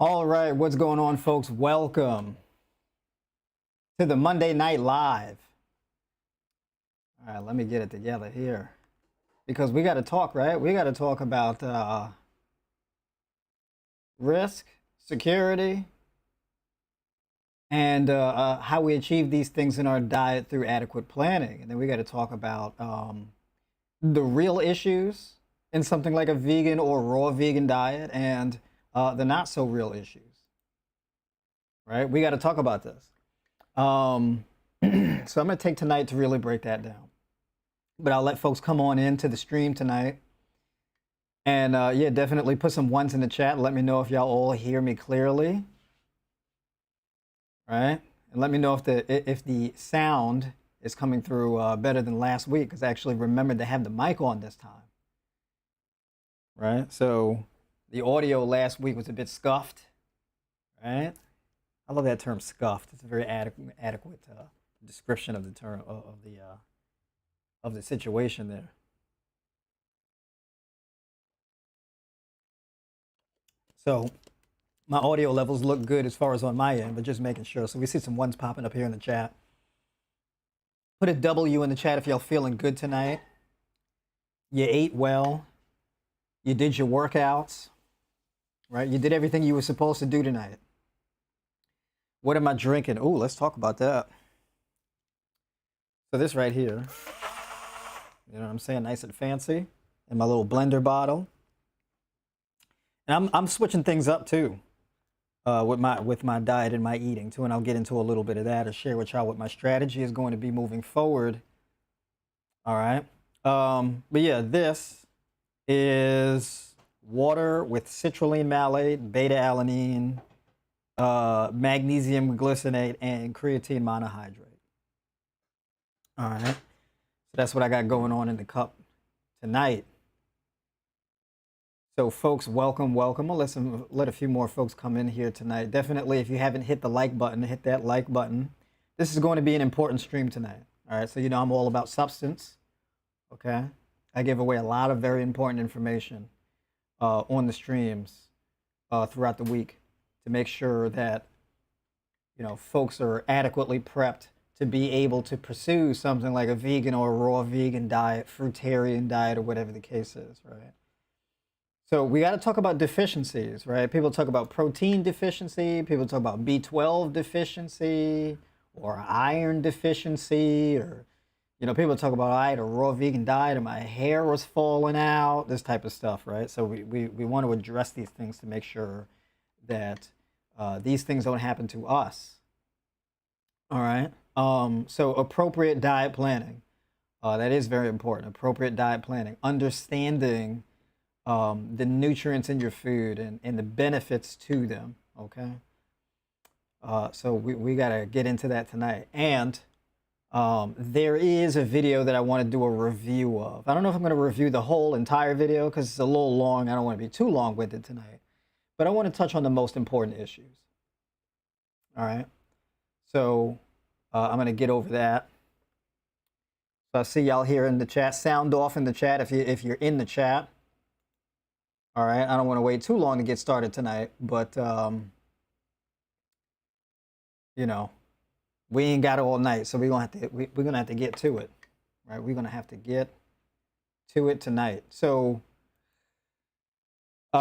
All right, what's going on, folks? Welcome to the Monday Night Live. All right, let me get it together here because we got to talk, right? We got to talk about risk, security, and how we achieve these things in our diet through adequate planning. And then we got to talk about the real issues in something like a vegan or raw vegan diet and the not so real issues, right? We got to talk about this. So I'm going to take tonight to really break that down. But I'll let folks come on into the stream tonight. And yeah, definitely put some ones in the chat. Let me know if y'all all hear me clearly. Right? And let me know if the sound is coming through better than last week, because I actually remembered to have the mic on this time. Right? So the audio last week was a bit scuffed. right? I love that term scuffed. It's a very adequate description of the term of the situation there. So my audio levels look good as far as on my end, but just making sure. So we see some ones popping up here in the chat. Put a W in the chat if y'all feeling good tonight. You ate well. You did your workouts, right? You did everything you were supposed to do tonight. What am I drinking? Oh, let's talk about that. So this right here, you know what I'm saying? Nice and fancy in my little blender bottle. And I'm switching things up too with my diet and my eating too, and I'll get into a little bit of that or share with y'all what my strategy is going to be moving forward. All right. But yeah, this is water with citrulline malate, beta alanine, magnesium glycinate, and creatine monohydrate. All right. So that's what I got going on in the cup tonight. So folks, welcome. I'll let a few more folks come in here tonight. Definitely, if you haven't hit the like button, hit that like button. This is going to be an important stream tonight. All right, so you know I'm all about substance. Okay, I give away a lot of very important information on the streams throughout the week to make sure that folks are adequately prepped to be able to pursue something like a vegan or a raw vegan diet, fruitarian diet, or whatever the case is, right? So we got to talk about deficiencies, right? People talk about protein deficiency, people talk about B12 deficiency or iron deficiency, or people talk about I ate a raw vegan diet and my hair was falling out, this type of stuff, right? So we want to address these things to make sure that these things don't happen to us. All right. So appropriate diet planning, that is very important. Appropriate diet planning, understanding the nutrients in your food and the benefits to them, okay? So we got to get into that tonight. And there is a video that I want to do a review of. I don't know if I'm going to review the whole entire video because it's a little long. I don't want to be too long with it tonight. But I want to touch on the most important issues. All right? So I'm going to get over that. So I see y'all here in the chat. Sound off in the chat if you're in the chat. All right, I don't want to wait too long to get started tonight, but we ain't got it all night, so we're gonna have to get to it, right? We're gonna have to get to it tonight. So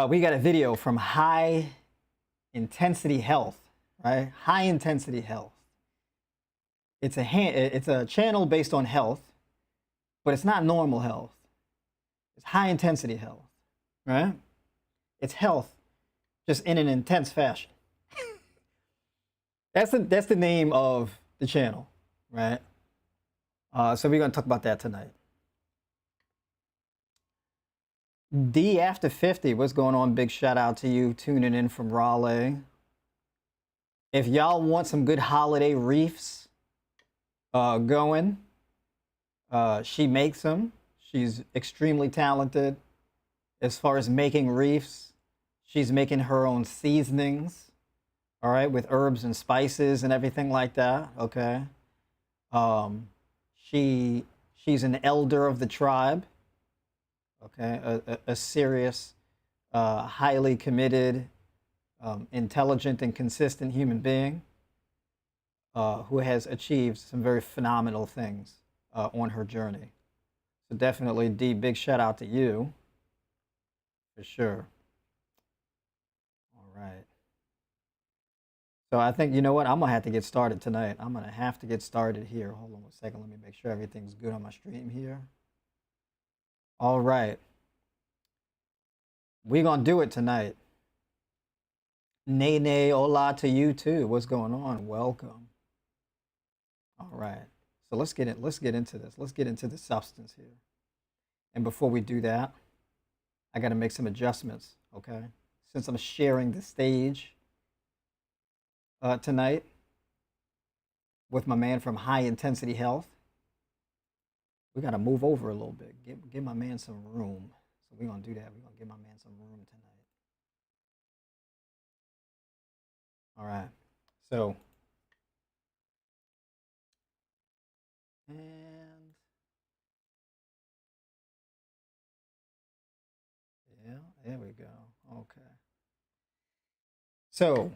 we got a video from High Intensity Health, right? High Intensity Health. It's a channel based on health, but it's not normal health. It's high intensity health, right? It's health, just in an intense fashion. That's the name of the channel, right? So we're gonna talk about that tonight. D after 50, what's going on? Big shout out to you tuning in from Raleigh. If y'all want some good holiday reefs going, she makes them. She's extremely talented as far as making reefs. She's making her own seasonings, all right, with herbs and spices and everything like that, okay? She's an elder of the tribe, okay? A serious, highly committed, intelligent and consistent human being who has achieved some very phenomenal things on her journey. So definitely, D, big shout out to you, for sure. All right. So I think, you know what? I'm going to have to get started tonight. I'm going to have to get started here. Hold on one second. Let me make sure everything's good on my stream here. All right. We're going to do it tonight. Nene, hola to you too. What's going on? Welcome. All right. So let's get into this. Let's get into the substance here. And before we do that, I got to make some adjustments, okay? Since I'm sharing the stage tonight with my man from High Intensity Health, we got to move over a little bit. Give my man some room. So we're going to do that. We're going to give my man some room tonight. All right. So, and yeah, there we go. Okay. So,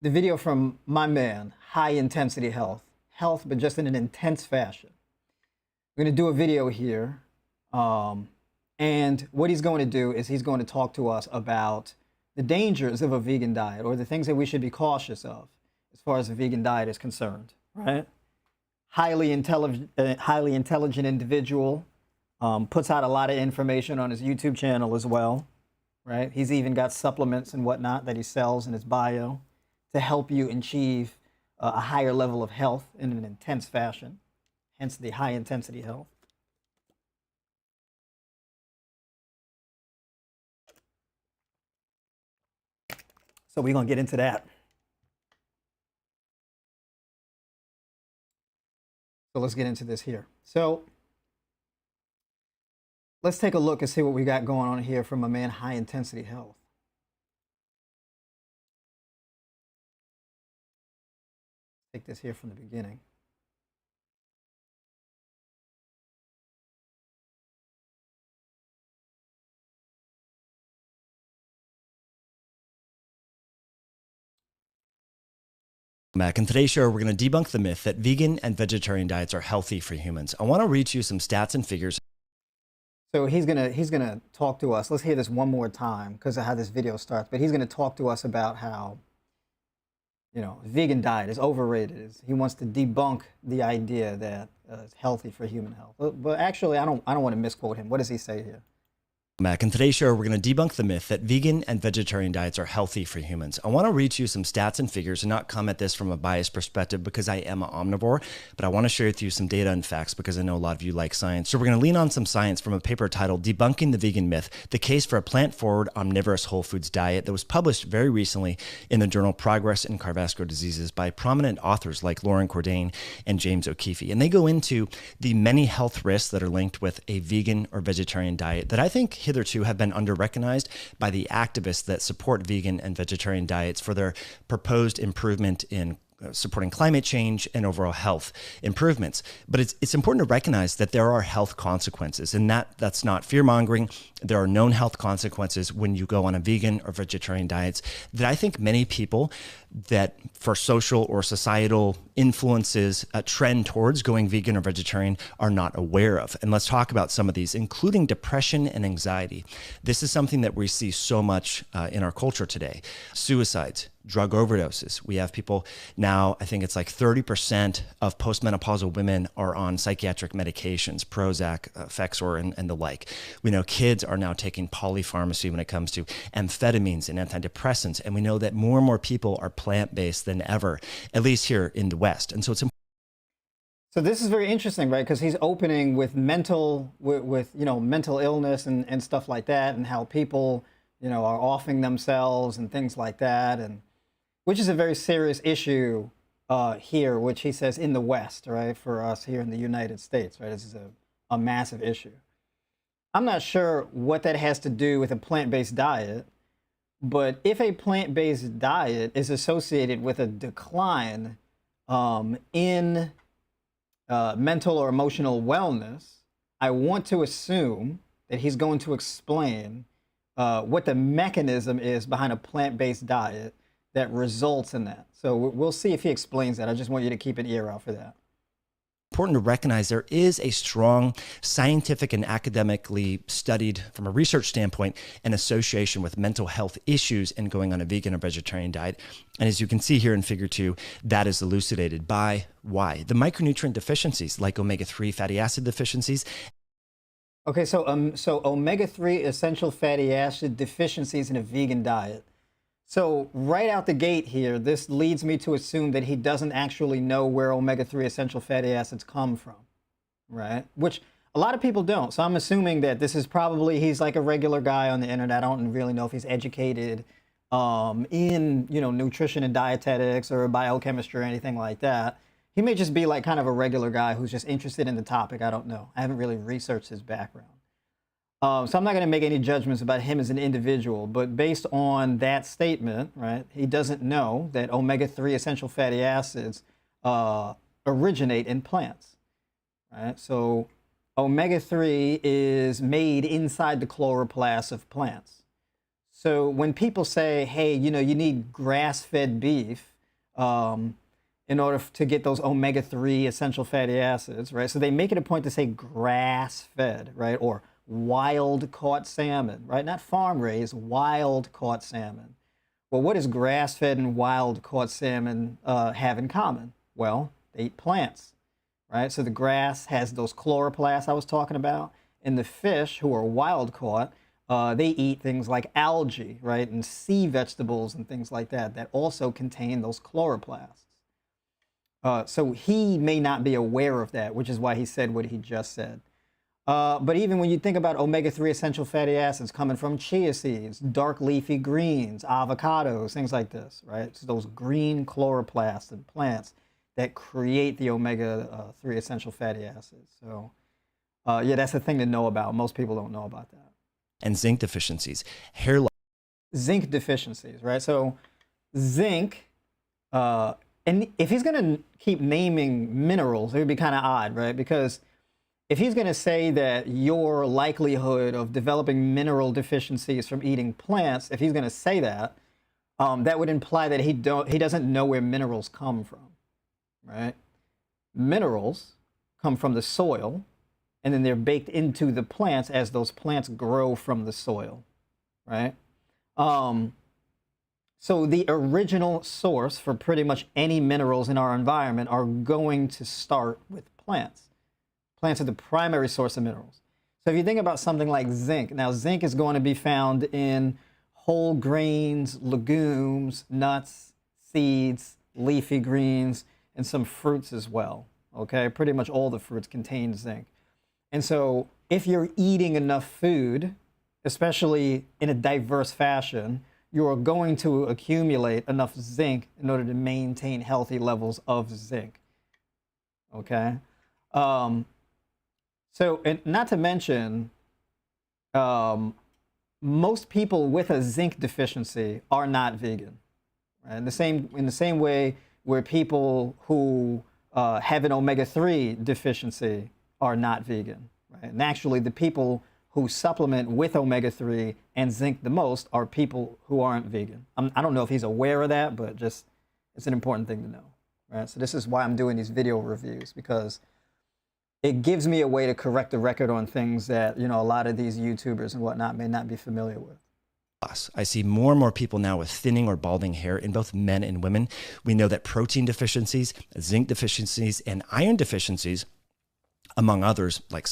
the video from my man, high intensity health, but just in an intense fashion. We're going to do a video here. And what he's going to do is he's going to talk to us about the dangers of a vegan diet, or the things that we should be cautious of as far as a vegan diet is concerned, right? Highly intelligent individual, puts out a lot of information on his YouTube channel as well, right? He's even got supplements and whatnot that he sells in his bio to help you achieve a higher level of health in an intense fashion, hence the high intensity health. So we're going to get into that. So let's get into this here. So let's take a look and see what we got going on here from a man, high intensity health. Take this here from the beginning. Mac. In today's show, we're going to debunk the myth that vegan and vegetarian diets are healthy for humans. I want to read you some stats and figures. So he's gonna talk to us. Let's hear this one more time because of how this video starts. But he's gonna talk to us about how, you know, vegan diet is overrated. He wants to debunk the idea that it's healthy for human health. But actually, I don't want to misquote him. What does he say here? Mac. In today's show, we're going to debunk the myth that vegan and vegetarian diets are healthy for humans. I want to read you some stats and figures and not come at this from a biased perspective because I am an omnivore, but I want to share with you some data and facts because I know a lot of you like science. So we're going to lean on some science from a paper titled Debunking the Vegan Myth, the case for a plant-forward omnivorous whole foods diet that was published very recently in the journal Progress in Cardiovascular Diseases by prominent authors like Lauren Cordain and James O'Keefe. And they go into the many health risks that are linked with a vegan or vegetarian diet that I think hitherto have been under-recognized by the activists that support vegan and vegetarian diets for their proposed improvement in supporting climate change and overall health improvements. But it's important to recognize that there are health consequences, and that's not fear-mongering. There are known health consequences when you go on a vegan or vegetarian diets that I think many people that for social or societal influences a trend towards going vegan or vegetarian are not aware of. And let's talk about some of these, including depression and anxiety. This is something that we see so much in our culture today. Suicides, drug overdoses. We have people now, I think it's like 30% of postmenopausal women are on psychiatric medications, Prozac, Effexor, and the like. We know kids are now taking polypharmacy when it comes to amphetamines and antidepressants. And we know that more and more people are plant-based than ever, at least here in the West. And so it's important. So this is very interesting, right? Because he's opening with mental illness and stuff like that, and how people, you know, are offing themselves and things like that, and which is a very serious issue here, which he says in the West, right? For us here in the United States, right? This is a massive issue. I'm not sure what that has to do with a plant-based diet, but if a plant-based diet is associated with a decline in mental or emotional wellness, I want to assume that he's going to explain what the mechanism is behind a plant-based diet that results in that. So we'll see if he explains that. I just want you to keep an ear out for that. Important to recognize there is a strong scientific and academically studied, from a research standpoint, an association with mental health issues in going on a vegan or vegetarian diet. And as you can see here in figure 2, that is elucidated by why? The micronutrient deficiencies like omega-3 fatty acid deficiencies. Okay, so omega-3 essential fatty acid deficiencies in a vegan diet. So right out the gate here, this leads me to assume that he doesn't actually know where omega-3 essential fatty acids come from, right? Which a lot of people don't. So I'm assuming that this is probably, he's like a regular guy on the internet. I don't really know if he's educated in, you know, nutrition and dietetics or biochemistry or anything like that. He may just be like kind of a regular guy who's just interested in the topic. I don't know. I haven't really researched his background. So I'm not going to make any judgments about him as an individual, but based on that statement, right, he doesn't know that omega-3 essential fatty acids originate in plants, right? So omega-3 is made inside the chloroplast of plants. So when people say, hey, you know, you need grass-fed beef in order to get those omega-3 essential fatty acids, right? So they make it a point to say grass-fed, right? Or wild-caught salmon, right? Not farm-raised, wild-caught salmon. Well, what does grass-fed and wild-caught salmon have in common? Well, they eat plants, right? So the grass has those chloroplasts I was talking about, and the fish, who are wild-caught, they eat things like algae, right? And sea vegetables and things like that that also contain those chloroplasts. So he may not be aware of that, which is why he said what he just said. But even when you think about omega-3 essential fatty acids coming from chia seeds, dark leafy greens, avocados, things like this, right? It's those green chloroplasts in plants that create the omega-3 essential fatty acids. So yeah, that's the thing to know about. Most people don't know about that. And zinc deficiencies, hair loss. Zinc deficiencies, right? So zinc, and if he's going to keep naming minerals, it would be kind of odd, right? Because if he's going to say that your likelihood of developing mineral deficiencies from eating plants, if he's going to say that, that would imply that he doesn't know where minerals come from, right? Minerals come from the soil, and then they're baked into the plants as those plants grow from the soil, right? So the original source for pretty much any minerals in our environment are going to start with plants. Plants are the primary source of minerals. So if you think about something like zinc, now zinc is going to be found in whole grains, legumes, nuts, seeds, leafy greens, and some fruits as well. Okay, pretty much all the fruits contain zinc. And so if you're eating enough food, especially in a diverse fashion, you are going to accumulate enough zinc in order to maintain healthy levels of zinc. Okay? So, and not to mention, most people with a zinc deficiency are not vegan. Right? In the same way where people who have an omega-3 deficiency are not vegan. Right? And actually, the people who supplement with omega-3 and zinc the most are people who aren't vegan. I don't know if he's aware of that, but just it's an important thing to know. Right? So this is why I'm doing these video reviews, because it gives me a way to correct the record on things that, you know, a lot of these YouTubers and whatnot may not be familiar with. I see more and more people now with thinning or balding hair in both men and women. We know that protein deficiencies, zinc deficiencies, and iron deficiencies, among others, like...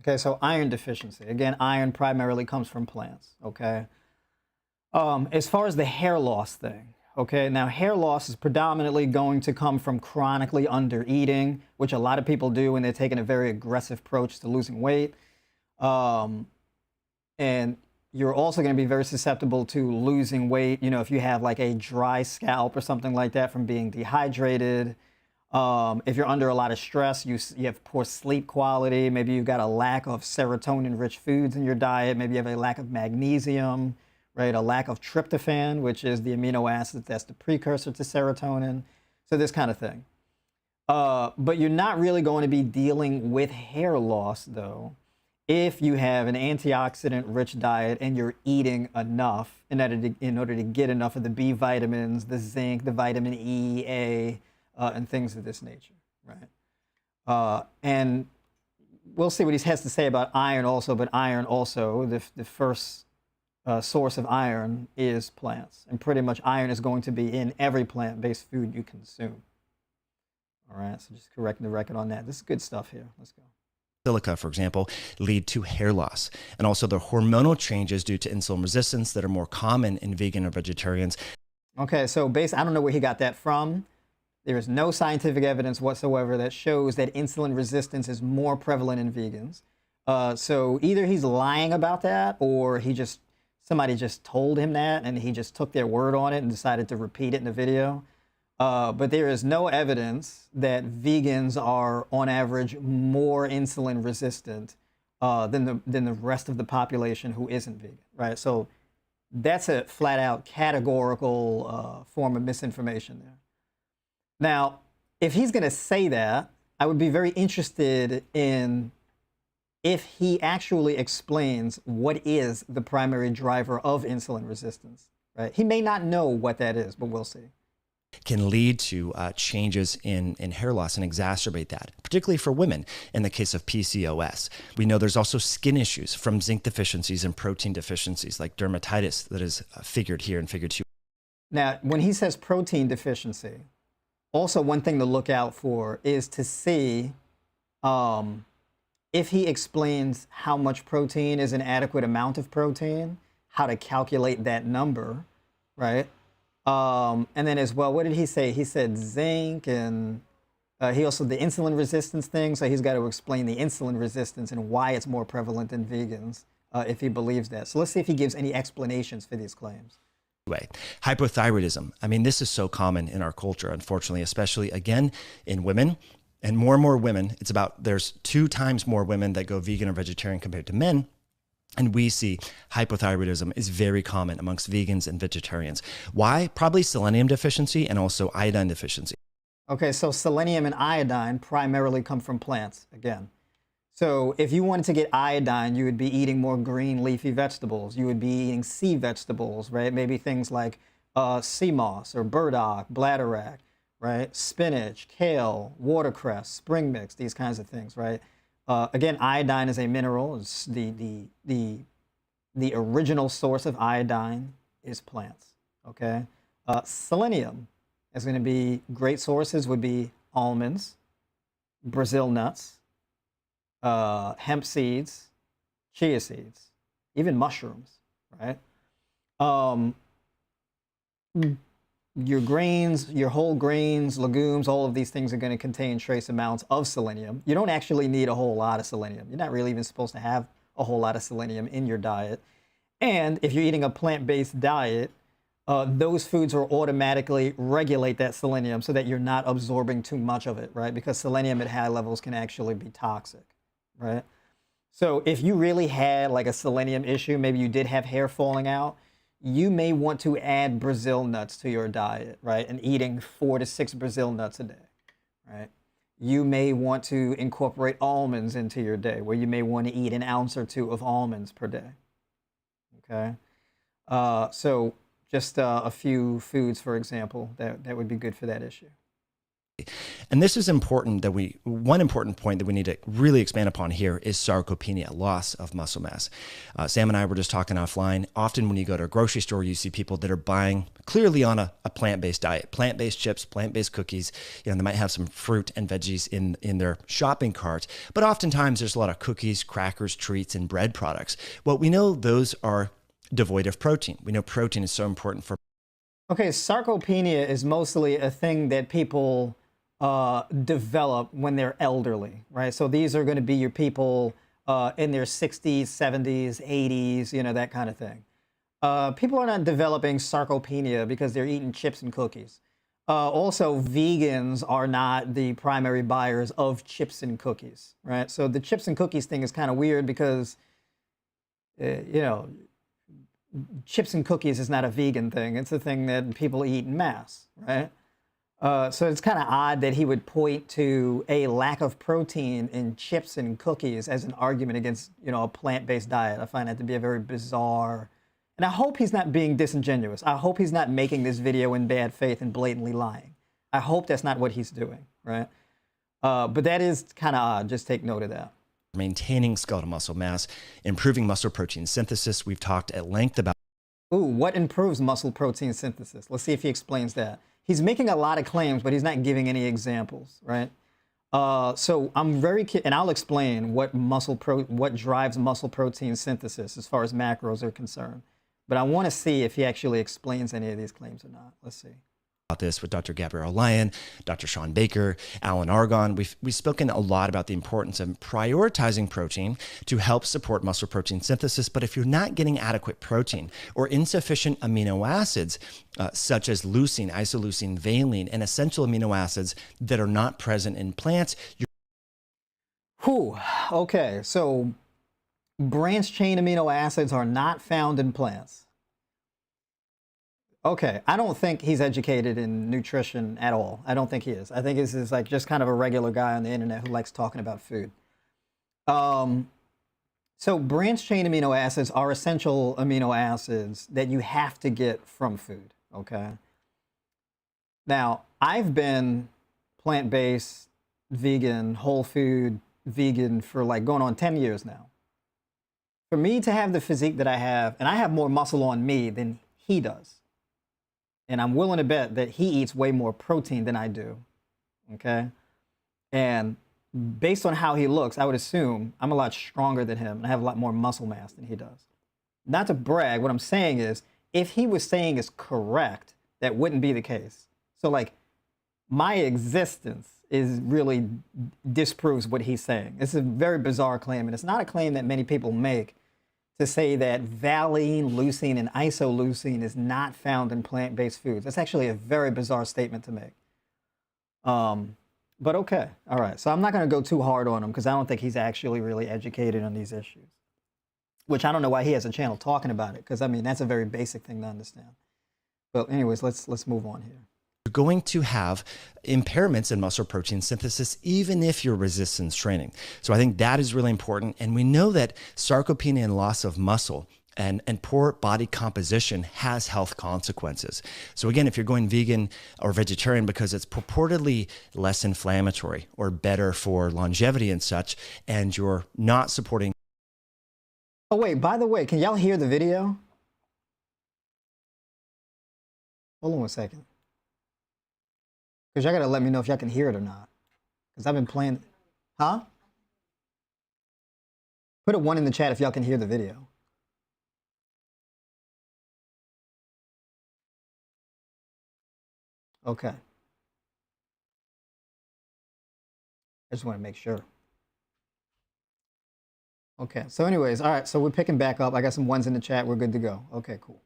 Okay, so iron deficiency. Again, iron primarily comes from plants, okay? As far as the hair loss thing, okay, now hair loss is predominantly going to come from chronically under eating, which a lot of people do when they're taking a very aggressive approach to losing weight. And you're also going to be very susceptible to losing weight, you know, if you have like a dry scalp or something like that from being dehydrated. If you're under a lot of stress, you have poor sleep quality. Maybe you've got a lack of serotonin-rich foods in your diet. Maybe you have a lack of magnesium, right? A lack of tryptophan, which is the amino acid that's the precursor to serotonin. So this kind of thing. But you're not really going to be dealing with hair loss, though, if you have an antioxidant-rich diet and you're eating enough in order to get enough of the B vitamins, the zinc, the vitamin E, A, and things of this nature, right? And we'll see what he has to say about iron also, but iron also, the first source of iron is plants. And pretty much iron is going to be in every plant-based food you consume. All right, so just correcting the record on that. This is good stuff here. Let's go. Silica, for example, lead to hair loss, and also the hormonal changes due to insulin resistance that are more common in vegan or vegetarians. Okay, so I don't know where he got that from. There is no scientific evidence whatsoever that shows that insulin resistance is more prevalent in vegans. So either he's lying about that, or somebody just told him that and he just took their word on it and decided to repeat it in the video. But there is no evidence that vegans are, on average, more insulin resistant than the rest of the population who isn't vegan, right? So that's a flat out categorical form of misinformation there. Now, if he's going to say that, I would be very interested in if he actually explains what is the primary driver of insulin resistance, right? He may not know what that is, but we'll see. Can lead to changes in hair loss and exacerbate that, particularly for women in the case of PCOS. We know there's also skin issues from zinc deficiencies and protein deficiencies like dermatitis that is figured here in figure 2. Now, when he says protein deficiency, also one thing to look out for is to see if he explains how much protein is an adequate amount of protein, how to calculate that number, right? And then as well, what did he say? He said zinc, and he also, the insulin resistance thing, so he's got to explain the insulin resistance and why it's more prevalent in vegans, if he believes that. So let's see if he gives any explanations for these claims. Way. Hypothyroidism. I mean, this is so common in our culture, unfortunately, especially again in women, and more women. It's about, there's 2 times more women that go vegan or vegetarian compared to men. And we see hypothyroidism is very common amongst vegans and vegetarians. Why? Probably selenium deficiency and also iodine deficiency. Okay, so selenium and iodine primarily come from plants, again. So if you wanted to get iodine, you would be eating more green leafy vegetables. You would be eating sea vegetables, right? Maybe things like sea moss or burdock, bladderwrack, right? Spinach, kale, watercress, spring mix, these kinds of things, right? Again, iodine is a mineral. It's the original source of iodine is plants, okay? Selenium is going to be great sources would be almonds, Brazil nuts, hemp seeds, chia seeds, even mushrooms, right? Your grains, your whole grains, legumes, all of these things are going to contain trace amounts of selenium. You don't actually need a whole lot of selenium. You're not really even supposed to have a whole lot of selenium in your diet. And if you're eating a plant-based diet, those foods will automatically regulate that selenium so that you're not absorbing too much of it, right? Because selenium at high levels can actually be toxic, right? So if you really had like a selenium issue, maybe you did have hair falling out, you may want to add Brazil nuts to your diet, right? And eating 4 to 6 Brazil nuts a day, right? You may want to incorporate almonds into your day, where you may want to eat an ounce or 2 of almonds per day, okay? So just a few foods, for example, that would be good for that issue. And this is important that one important point that we need to really expand upon here is sarcopenia, loss of muscle mass. Sam and I were just talking offline. Often when you go to a grocery store, you see people that are buying clearly on a plant-based diet, plant-based chips, plant-based cookies. You know, they might have some fruit and veggies in their shopping cart, but oftentimes there's a lot of cookies, crackers, treats, and bread products. Well, we know those are devoid of protein. We know protein is so important for. Okay, sarcopenia is mostly a thing that people develop when they're elderly, right? So these are going to be your people in their 60s, 70s, 80s, you know, that kind of thing. People are not developing sarcopenia because they're eating chips and cookies. Also, vegans are not the primary buyers of chips and cookies, right? So the chips and cookies thing is kind of weird because, you know, chips and cookies is not a vegan thing. It's a thing that people eat en masse, right? So it's kind of odd that he would point to a lack of protein in chips and cookies as an argument against, you know, a plant-based diet. I find that to be a very bizarre, and I hope he's not being disingenuous. I hope he's not making this video in bad faith and blatantly lying. I hope that's not what he's doing, right? But that is kind of odd. Just take note of that. Maintaining skeletal muscle mass, improving muscle protein synthesis. We've talked at length about. Ooh, what improves muscle protein synthesis? Let's see if he explains that. He's making a lot of claims, but he's not giving any examples, right? So I'm and I'll explain what drives muscle protein synthesis as far as macros are concerned. But I want to see if he actually explains any of these claims or not. Let's see. About this with Dr. Gabrielle Lyon, Dr. Sean Baker, Alan Argon. We've spoken a lot about the importance of prioritizing protein to help support muscle protein synthesis. But if you're not getting adequate protein or insufficient amino acids, such as leucine, isoleucine, valine, and essential amino acids that are not present in plants, Okay, so Branched chain amino acids are not found in plants. Okay, I don't think he's educated in nutrition at all. I don't think he is. I think this is like just kind of a regular guy on the internet who likes talking about food. Um, so branched chain amino acids are essential amino acids that you have to get from food, okay? Now, I've been plant-based, vegan, whole food, vegan for like going on 10 years now. For me to have the physique that I have, and I have more muscle on me than he does. And I'm willing to bet that he eats way more protein than I do, okay? And based on how he looks, I would assume I'm a lot stronger than him and I have a lot more muscle mass than he does. Not to brag, what I'm saying is, if he was saying is correct, that wouldn't be the case. So like, my existence is really disproves what he's saying. It's a very bizarre claim, and it's not a claim that many people make, to say that valine, leucine, and isoleucine is not found in plant-based foods. That's actually a very bizarre statement to make. But okay, all right. So I'm not going to go too hard on him because I don't think he's actually really educated on these issues. Which I don't know why he has a channel talking about it, because I mean that's a very basic thing to understand. But anyways, let's move on here. You're going to have impairments in muscle protein synthesis, even if you're resistance training. So I think that is really important. And we know that sarcopenia and loss of muscle and poor body composition has health consequences. So again, if you're going vegan or vegetarian because it's purportedly less inflammatory or better for longevity and such, and you're not supporting. Oh wait, by the way, can y'all hear the video? Hold on 1 second. Because y'all gotta let me know if y'all can hear it or not. Because I've been playing. Huh? Put a 1 in the chat if y'all can hear the video. Okay. I just want to make sure. Okay, so anyways, all right, so we're picking back up. I got some 1s in the chat. We're good to go. Okay, cool.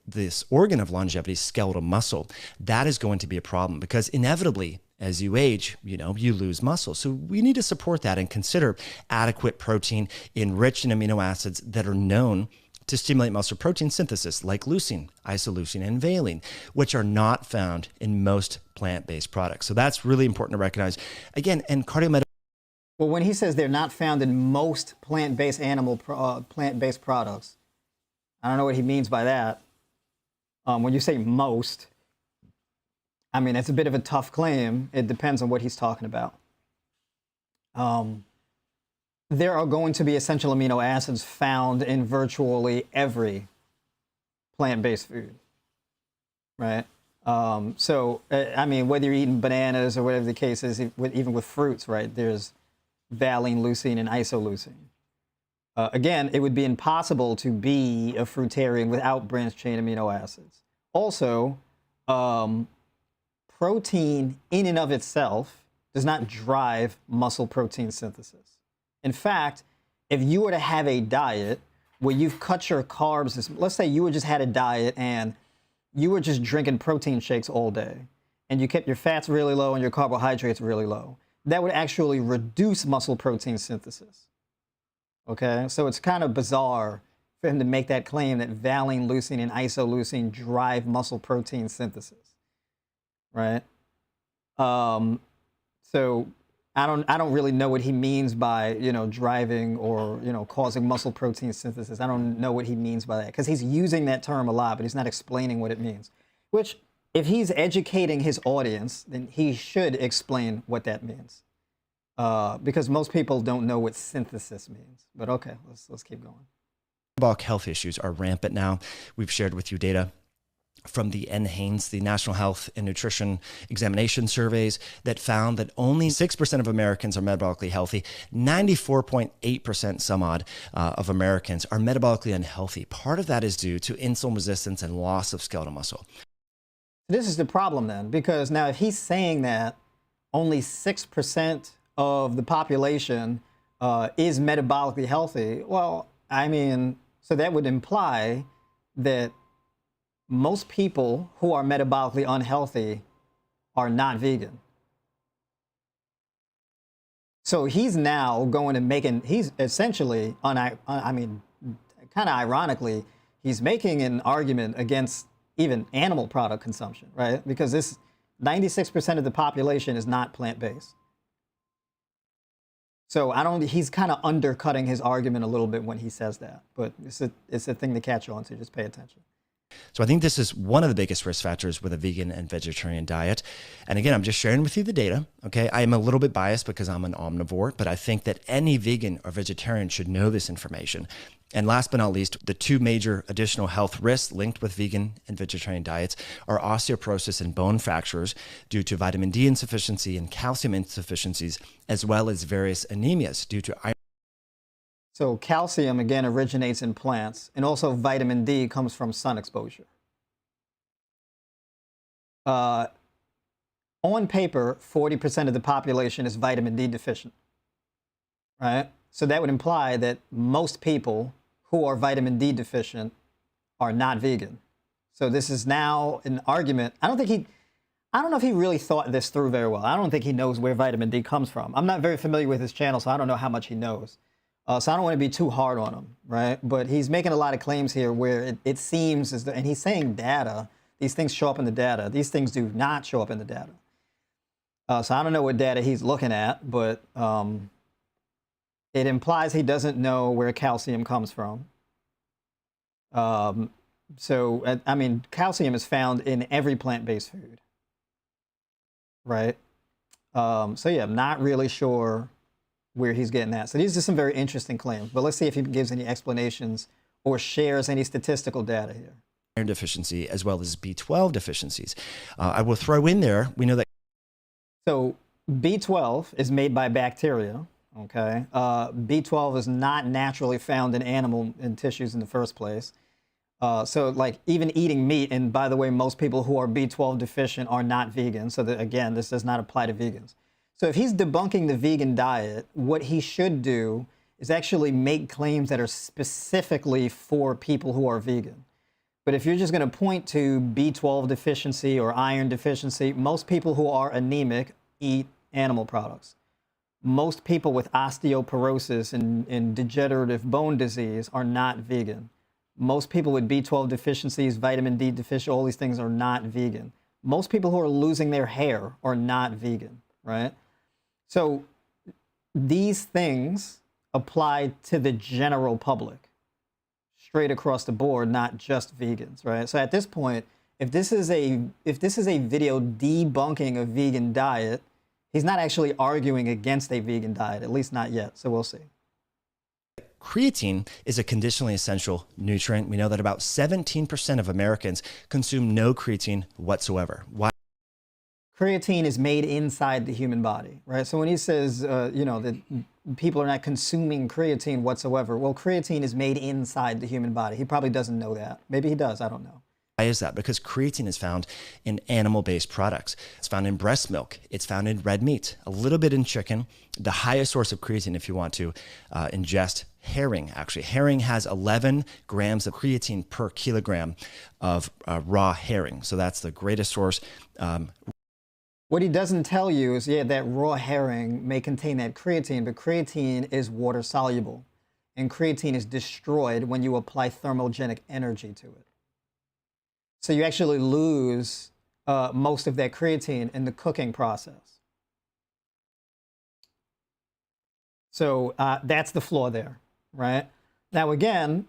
This organ of longevity, skeletal muscle, that is going to be a problem because inevitably, as you age, you lose muscle. So we need to support that and consider adequate protein enriched in amino acids that are known to stimulate muscle protein synthesis, like leucine, isoleucine, and valine, which are not found in most plant-based products. So that's really important to recognize. Again, and cardiometabolic. Well, when he says they're not found in most plant-based plant-based products, I don't know what he means by that. When you say most, I mean, it's a bit of a tough claim. It depends on what he's talking about. There are going to be essential amino acids found in virtually every plant-based food, right? So, I mean, whether you're eating bananas or whatever the case is, even with fruits, right, there's valine, leucine, and isoleucine. Again, it would be impossible to be a fruitarian without branched chain amino acids. Also, protein in and of itself does not drive muscle protein synthesis. In fact, if you were to have a diet where you've cut your carbs, let's say you just had a diet and you were just drinking protein shakes all day, and you kept your fats really low and your carbohydrates really low, that would actually reduce muscle protein synthesis. Okay, so it's kind of bizarre for him to make that claim that valine, leucine, and isoleucine drive muscle protein synthesis, right? So I don't really know what he means by driving or causing muscle protein synthesis. I don't know what he means by that because he's using that term a lot, but he's not explaining what it means. Which, if he's educating his audience, then he should explain what that means. Because most people don't know what synthesis means. But okay, let's keep going. Metabolic health issues are rampant now. We've shared with you data from the NHANES, the National Health and Nutrition Examination Surveys, that found that only 6% of Americans are metabolically healthy. 94.8% some odd of Americans are metabolically unhealthy. Part of that is due to insulin resistance and loss of skeletal muscle. This is the problem then, because now if he's saying that only 6% of the population is metabolically healthy, well, I mean, so that would imply that most people who are metabolically unhealthy are not vegan. So he's now going and making, he's essentially, I mean, kind of ironically, he's making an argument against even animal product consumption, right? Because this 96% of the population is not plant-based. So he's kind of undercutting his argument a little bit when he says that, but it's a thing to catch on to, just pay attention. So I think this is one of the biggest risk factors with a vegan and vegetarian diet. And again, I'm just sharing with you the data. Okay. I am a little bit biased because I'm an omnivore, but I think that any vegan or vegetarian should know this information. And last but not least, the two major additional health risks linked with vegan and vegetarian diets are osteoporosis and bone fractures due to vitamin D insufficiency and calcium insufficiencies, as well as various anemias due to iron. So calcium, again, originates in plants, and also vitamin D comes from sun exposure. On paper, 40% of the population is vitamin D deficient, right? So that would imply that most people who are vitamin D deficient are not vegan. So this is now an argument. I don't know if he really thought this through very well. I don't think he knows where vitamin D comes from. I'm not very familiar with his channel, so I don't know how much he knows. So I don't want to be too hard on him, right? But he's making a lot of claims here where it seems as though, and he's saying data, these things show up in the data. These things do not show up in the data. So I don't know what data he's looking at, but it implies he doesn't know where calcium comes from. So, I mean, calcium is found in every plant-based food, right? So yeah, I'm not really sure where he's getting that. So these are some very interesting claims, but let's see if he gives any explanations or shares any statistical data here. Iron deficiency as well as B12 deficiencies. I will throw in there, we know that. So B12 is made by bacteria, okay? B12 is not naturally found in animal tissues in the first place. So like even eating meat, and by the way, most people who are B12 deficient are not vegan. So that, again, this does not apply to vegans. So if he's debunking the vegan diet, what he should do is actually make claims that are specifically for people who are vegan. But if you're just going to point to B12 deficiency or iron deficiency, most people who are anemic eat animal products. Most people with osteoporosis and degenerative bone disease are not vegan. Most people with B12 deficiencies, vitamin D deficiency, all these things are not vegan. Most people who are losing their hair are not vegan, right? So these things apply to the general public, straight across the board, not just vegans, right? So at this point, if this is a video debunking a vegan diet, he's not actually arguing against a vegan diet, at least not yet. So we'll see. Creatine is a conditionally essential nutrient. We know that about 17% of Americans consume no creatine whatsoever. Why? Creatine is made inside the human body, right? So when he says, you know, that people are not consuming creatine whatsoever, well, creatine is made inside the human body. He probably doesn't know that. Maybe he does, I don't know. Why is that? Because creatine is found in animal-based products. It's found in breast milk. It's found in red meat, a little bit in chicken. The highest source of creatine, if you want to ingest herring, actually. Herring has 11 grams of creatine per kilogram of raw herring. So that's the greatest source. What he doesn't tell you is, yeah, that raw herring may contain that creatine, but creatine is water soluble. And creatine is destroyed when you apply thermogenic energy to it. So you actually lose most of that creatine in the cooking process. So that's the flaw there, right? Now, again,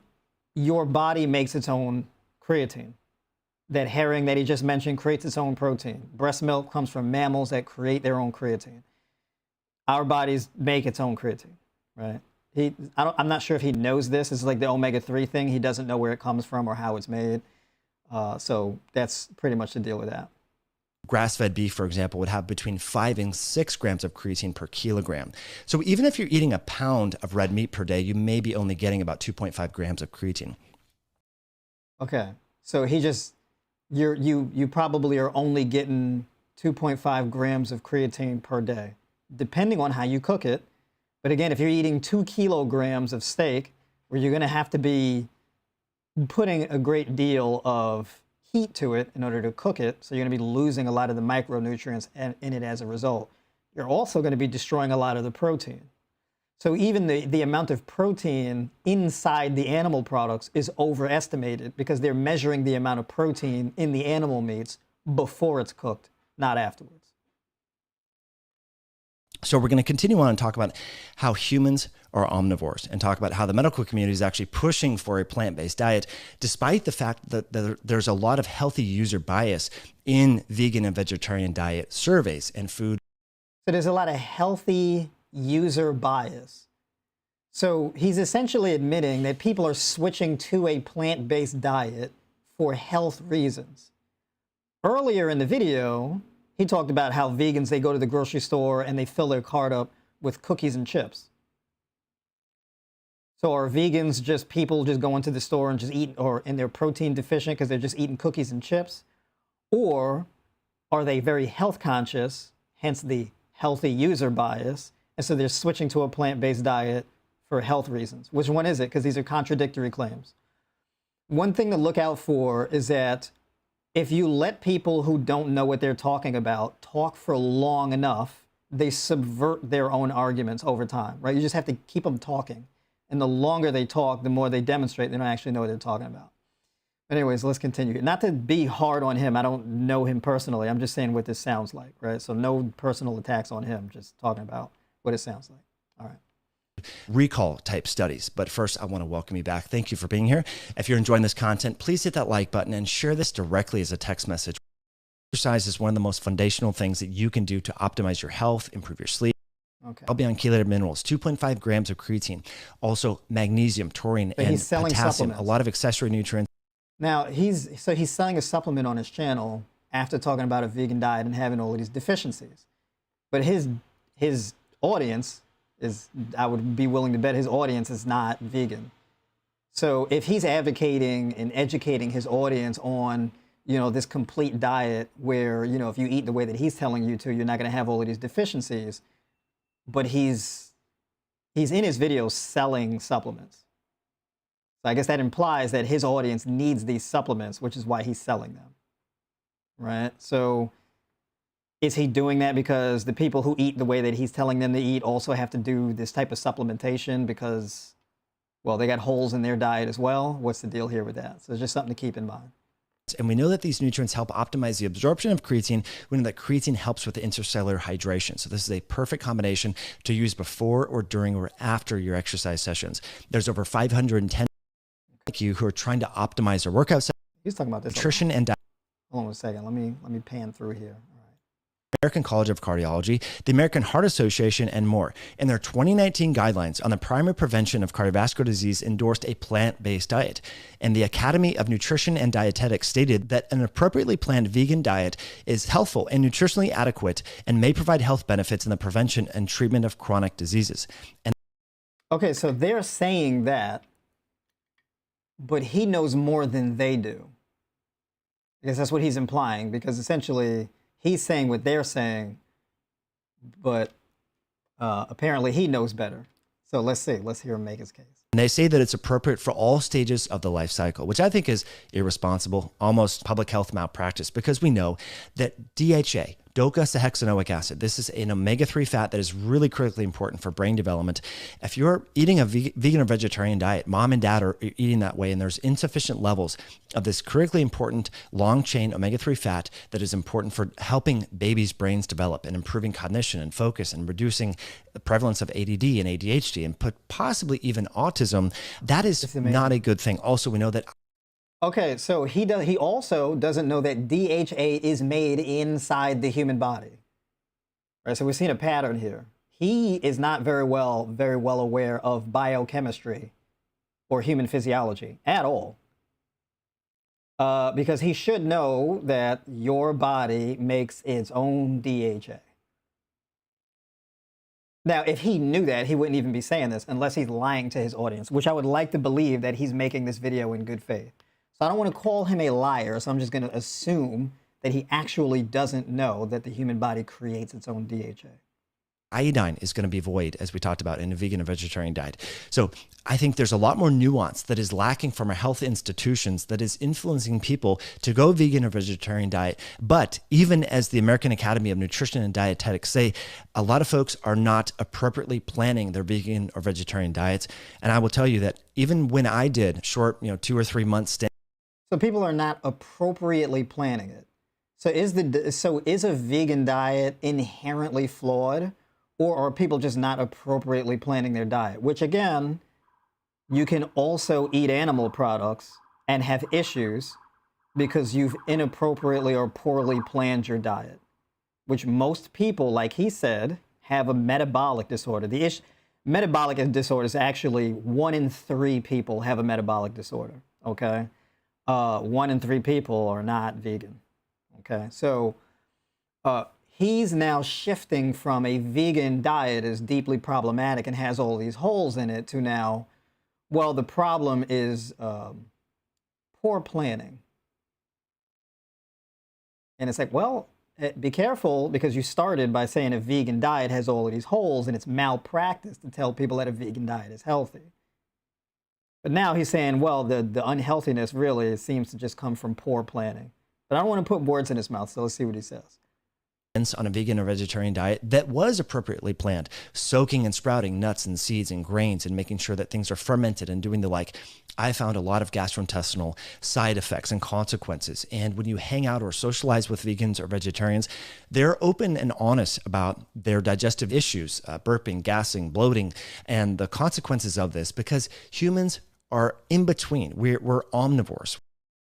your body makes its own creatine. That herring that he just mentioned creates its own protein. Breast milk comes from mammals that create their own creatine. Our bodies make its own creatine, right? I'm not sure if he knows this. It's like the omega-3 thing. He doesn't know where it comes from or how it's made. So that's pretty much the deal with that. Grass-fed beef, for example, would have between 5 and 6 grams of creatine per kilogram. So even if you're eating a pound of red meat per day, you may be only getting about 2.5 grams of creatine. Okay, so you probably are only getting 2.5 grams of creatine per day, depending on how you cook it. But again, if you're eating 2 kilograms of steak, where you're going to have to be putting a great deal of heat to it in order to cook it, so you're going to be losing a lot of the micronutrients in it as a result. you're also going to be destroying a lot of the protein. So even the amount of protein inside the animal products is overestimated because they're measuring the amount of protein in the animal meats before it's cooked, not afterwards. So we're going to continue on and talk about how humans are omnivores and talk about how the medical community is actually pushing for a plant-based diet, despite the fact that there's a lot of healthy user bias in vegan and vegetarian diet surveys and food. So there's a lot of healthy user bias. So he's essentially admitting that people are switching to a plant-based diet for health reasons. Earlier in the video, he talked about how vegans, they go to the grocery store and they fill their cart up with cookies and chips. So are vegans just people just going to the store and just eat, and they're protein deficient because they're just eating cookies and chips? Or are they very health conscious, hence the healthy user bias, and so they're switching to a plant-based diet for health reasons? Which one is it? Because these are contradictory claims. One thing to look out for is that if you let people who don't know what they're talking about talk for long enough, they subvert their own arguments over time, right? You just have to keep them talking. And the longer they talk, the more they demonstrate they don't actually know what they're talking about. But anyways, let's continue. Not to be hard on him. I don't know him personally. I'm just saying what this sounds like, right? So no personal attacks on him, just talking about what it sounds like. All right. Recall type studies. But first, I want to welcome you back. Thank you for being here. If you're enjoying this content, please hit that like button and share this directly as a text message. Exercise is one of the most foundational things that you can do to optimize your health, improve your sleep. Okay. I'll be on chelated minerals, 2.5 grams of creatine, also magnesium, taurine, and potassium, supplements. a lot of accessory nutrients. Now, he's selling a supplement on his channel after talking about a vegan diet and having all of these deficiencies. But his audience is, I would be willing to bet his audience is not vegan. So if he's advocating and educating his audience on, this complete diet where, if you eat the way that he's telling you to, you're not going to have all of these deficiencies, but he's in his videos selling supplements. So I guess that implies that his audience needs these supplements, which is why he's selling them, right? So is he doing that because the people who eat the way that he's telling them to eat also have to do this type of supplementation because, well, they got holes in their diet as well? What's the deal here with that? So it's just something to keep in mind. And we know that these nutrients help optimize the absorption of creatine. We know that creatine helps with the intercellular hydration. So this is a perfect combination to use before or during or after your exercise sessions. There's over 510 like you who are trying to optimize their workout sessions. He's talking about this. Nutrition and diet. Hold on a second. Let me pan through here. American College of Cardiology, the American Heart Association, and more. In their 2019 guidelines on the primary prevention of cardiovascular disease endorsed a plant-based diet. And the Academy of Nutrition and Dietetics stated that an appropriately planned vegan diet is healthful and nutritionally adequate and may provide health benefits in the prevention and treatment of chronic diseases. And okay, so they're saying that, but he knows more than they do. I guess that's what he's implying, because essentially he's saying what they're saying, but apparently he knows better. So let's see. Let's hear him make his case. And they say that it's appropriate for all stages of the life cycle, which I think is irresponsible, almost public health malpractice, because we know that DHA, docosahexaenoic acid, this is an omega-3 fat that is really critically important for brain development. If you're eating a vegan or vegetarian diet, mom and dad are eating that way, and there's insufficient levels of this critically important long-chain omega-3 fat that is important for helping babies' brains develop and improving cognition and focus and reducing the prevalence of ADD and ADHD and possibly even autism. That is not a good thing. Also, we know that. Okay, so he also doesn't know that DHA is made inside the human body. Right, so we've seen a pattern here. He is not very well aware of biochemistry or human physiology at all. Because he should know that your body makes its own DHA. Now, if he knew that, he wouldn't even be saying this unless he's lying to his audience, which I would like to believe that he's making this video in good faith. So I don't want to call him a liar, so I'm just going to assume that he actually doesn't know that the human body creates its own DHA. Iodine is going to be void, as we talked about in a vegan and vegetarian diet. So I think there's a lot more nuance that is lacking from our health institutions that is influencing people to go vegan or vegetarian diet. But even as the American Academy of Nutrition and Dietetics say, a lot of folks are not appropriately planning their vegan or vegetarian diets. And I will tell you that even when I did short, 2 or 3 months stay. So people are not appropriately planning it. So is a vegan diet inherently flawed? Or are people just not appropriately planning their diet? Which again, you can also eat animal products and have issues because you've inappropriately or poorly planned your diet. Which most people, like he said, have a metabolic disorder. Metabolic disorder is actually 1 in 3 people have a metabolic disorder, okay? 1 in 3 people are not vegan, okay? So, he's now shifting from a vegan diet is deeply problematic and has all these holes in it to now, well, the problem is poor planning. And it's like, well, be careful because you started by saying a vegan diet has all of these holes and it's malpractice to tell people that a vegan diet is healthy. But now he's saying, well, the unhealthiness really seems to just come from poor planning. But I don't want to put words in his mouth, so let's see what he says. On a vegan or vegetarian diet that was appropriately planned, soaking and sprouting nuts and seeds and grains and making sure that things are fermented and doing the like, I found a lot of gastrointestinal side effects and consequences. And when you hang out or socialize with vegans or vegetarians, they're open and honest about their digestive issues, burping, gassing, bloating, and the consequences of this because humans are in between. We're omnivores.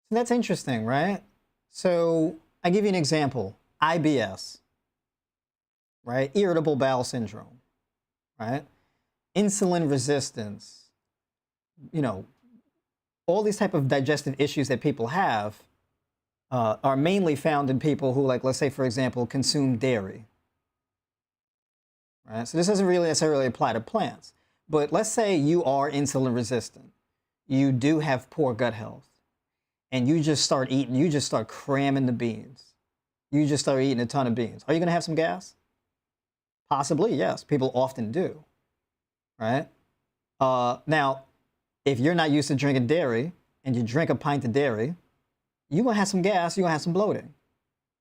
That's interesting, right? So I give you an example. IBS, right? Irritable bowel syndrome, right? Insulin resistance, all these type of digestive issues that people have are mainly found in people who, like, let's say, for example, consume dairy, right? So this doesn't really necessarily apply to plants, but let's say you are insulin resistant. You do have poor gut health, and you just start cramming the beans. You just start eating a ton of beans. Are you going to have some gas? Possibly, yes. People often do, right? Now, if you're not used to drinking dairy and you drink a pint of dairy, you're going to have some gas, you're going to have some bloating.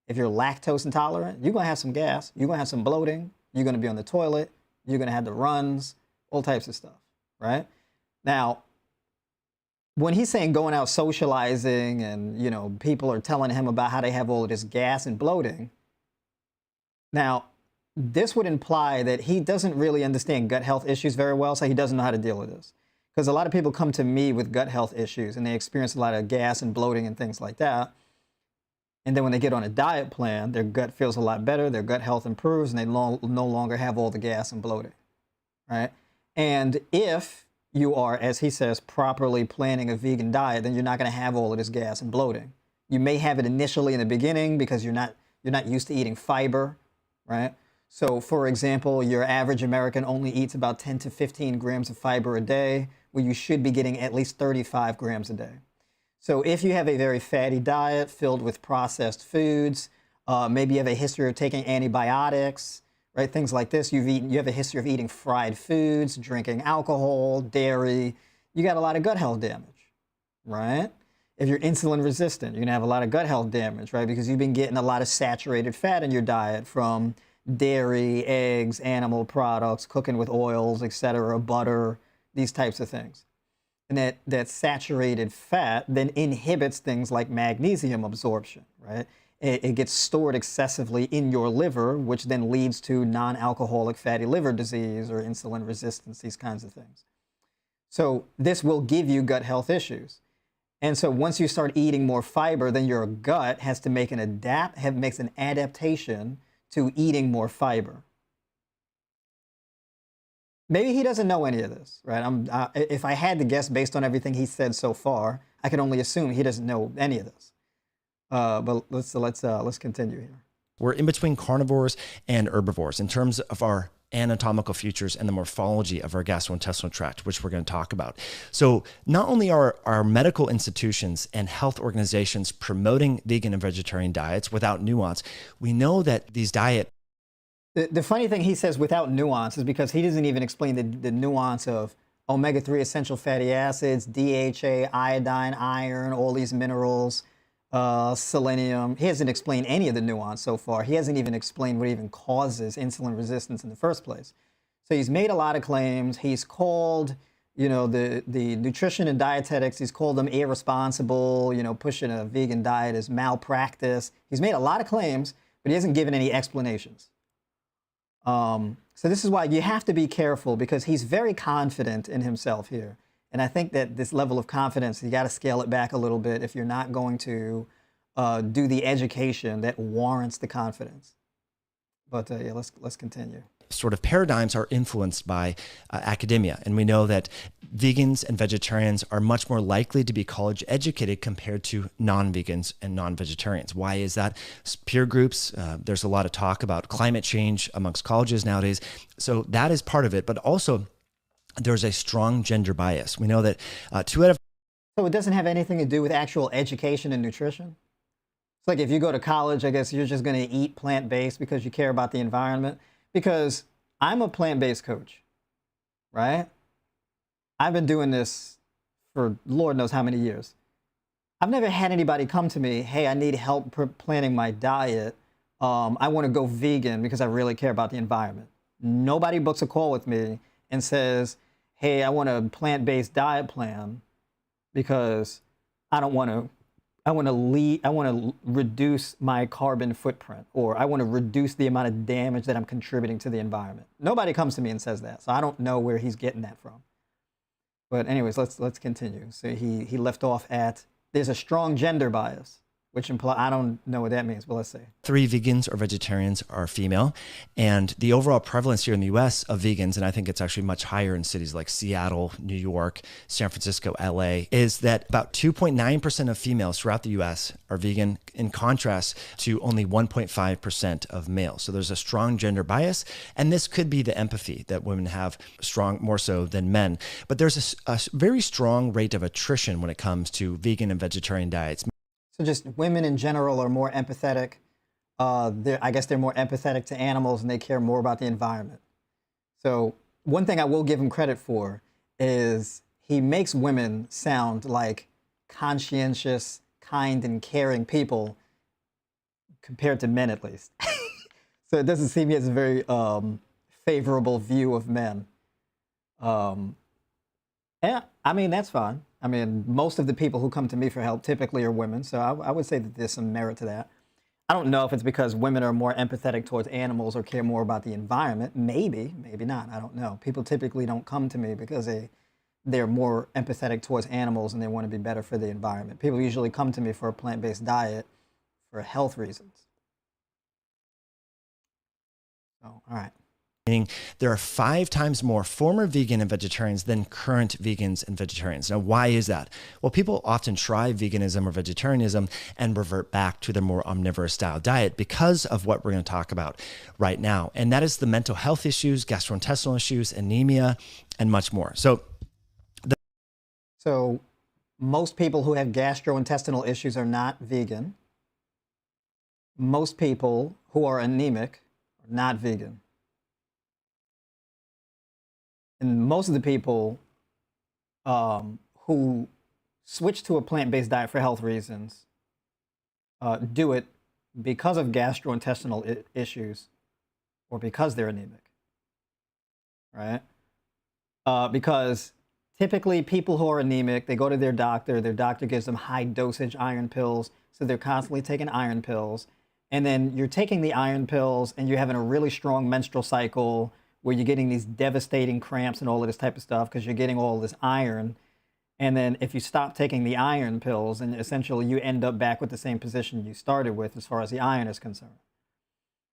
If you're lactose intolerant, you're going to have some gas, you're going to have some bloating, you're going to be on the toilet, you're going to have the runs, all types of stuff, right? Now, when he's saying going out socializing and, people are telling him about how they have all of this gas and bloating, now, this would imply that he doesn't really understand gut health issues very well, so he doesn't know how to deal with this. Because a lot of people come to me with gut health issues, and they experience a lot of gas and bloating and things like that. And then when they get on a diet plan, their gut feels a lot better, their gut health improves, and they no longer have all the gas and bloating, right? And if you are, as he says, properly planning a vegan diet, then you're not going to have all of this gas and bloating. You may have it initially in the beginning because you're not used to eating fiber, right? So, for example, your average American only eats about 10 to 15 grams of fiber a day, where you should be getting at least 35 grams a day. So if you have a very fatty diet filled with processed foods, maybe you have a history of taking antibiotics, right? Things like this. You have a history of eating fried foods, drinking alcohol, dairy. You got a lot of gut health damage, right? If you're insulin resistant, you're gonna have a lot of gut health damage, right? Because you've been getting a lot of saturated fat in your diet from dairy, eggs, animal products, cooking with oils, etc., butter, these types of things. And that saturated fat then inhibits things like magnesium absorption, right? It gets stored excessively in your liver, which then leads to non-alcoholic fatty liver disease or insulin resistance, these kinds of things. So this will give you gut health issues. And so once you start eating more fiber, then your gut has to makes an adaptation to eating more fiber. Maybe he doesn't know any of this, right? If I had to guess based on everything he said so far, I can only assume he doesn't know any of this. But let's continue here. We're in between carnivores and herbivores in terms of our anatomical features and the morphology of our gastrointestinal tract, which we're going to talk about. So not only are our medical institutions and health organizations promoting vegan and vegetarian diets without nuance, we know that these diet The funny thing he says without nuance is because he doesn't even explain the nuance of omega-3 essential fatty acids, DHA, iodine, iron, all these minerals, selenium. He hasn't explained any of the nuance so far. He hasn't even explained what even causes insulin resistance in the first place. So he's made a lot of claims. He's called, the nutrition and dietetics, he's called them irresponsible, pushing a vegan diet is malpractice. He's made a lot of claims, but he hasn't given any explanations. So this is why you have to be careful, because he's very confident in himself here. And I think that this level of confidence, you got to scale it back a little bit if you're not going to do the education that warrants the confidence. But yeah, let's continue. Sort of paradigms are influenced by academia. And we know that vegans and vegetarians are much more likely to be college educated compared to non-vegans and non-vegetarians. Why is that? Peer groups, there's a lot of talk about climate change amongst colleges nowadays. So that is part of it. But also, there's a strong gender bias. We know that 2 out of... So it doesn't have anything to do with actual education and nutrition? It's like if you go to college, I guess you're just going to eat plant-based because you care about the environment. Because I'm a plant-based coach, right? I've been doing this for Lord knows how many years. I've never had anybody come to me, hey, I need help planning my diet. I want to go vegan because I really care about the environment. Nobody books a call with me and says, hey, I want a plant-based diet plan because I want to reduce my carbon footprint, or I want to reduce the amount of damage that I'm contributing to the environment. Nobody comes to me and says that, so I don't know where he's getting that from. But anyways, let's continue. So he left off at, there's a strong gender bias, which implies, I don't know what that means, but let's see. 3 vegans or vegetarians are female. And the overall prevalence here in the US of vegans, and I think it's actually much higher in cities like Seattle, New York, San Francisco, LA, is that about 2.9% of females throughout the US are vegan, in contrast to only 1.5% of males. So there's a strong gender bias. And this could be the empathy that women have more so than men. But there's a very strong rate of attrition when it comes to vegan and vegetarian diets. So just women in general are more empathetic. I guess they're more empathetic to animals and they care more about the environment. So one thing I will give him credit for is he makes women sound like conscientious, kind, and caring people compared to men, at least. So it doesn't seem he has a very favorable view of men. Yeah, I mean, that's fine. I mean, most of the people who come to me for help typically are women, so I would say that there's some merit to that. I don't know if it's because women are more empathetic towards animals or care more about the environment. Maybe, maybe not. I don't know. People typically don't come to me because they're more empathetic towards animals and they want to be better for the environment. People usually come to me for a plant-based diet for health reasons. So, all right. Meaning there are 5 times more former vegan and vegetarians than current vegans and vegetarians. Now, why is that? Well, people often try veganism or vegetarianism and revert back to their more omnivorous style diet because of what we're going to talk about right now. And that is the mental health issues, gastrointestinal issues, anemia, and much more. So most people who have gastrointestinal issues are not vegan. Most people who are anemic are not vegan. And most of the people who switch to a plant-based diet for health reasons do it because of gastrointestinal issues or because they're anemic, right? Because typically people who are anemic, they go to their doctor gives them high dosage iron pills, so they're constantly taking iron pills. And then you're taking the iron pills and you're having a really strong menstrual cycle where you're getting these devastating cramps and all of this type of stuff because you're getting all this iron. And then if you stop taking the iron pills, and essentially you end up back with the same position you started with as far as the iron is concerned.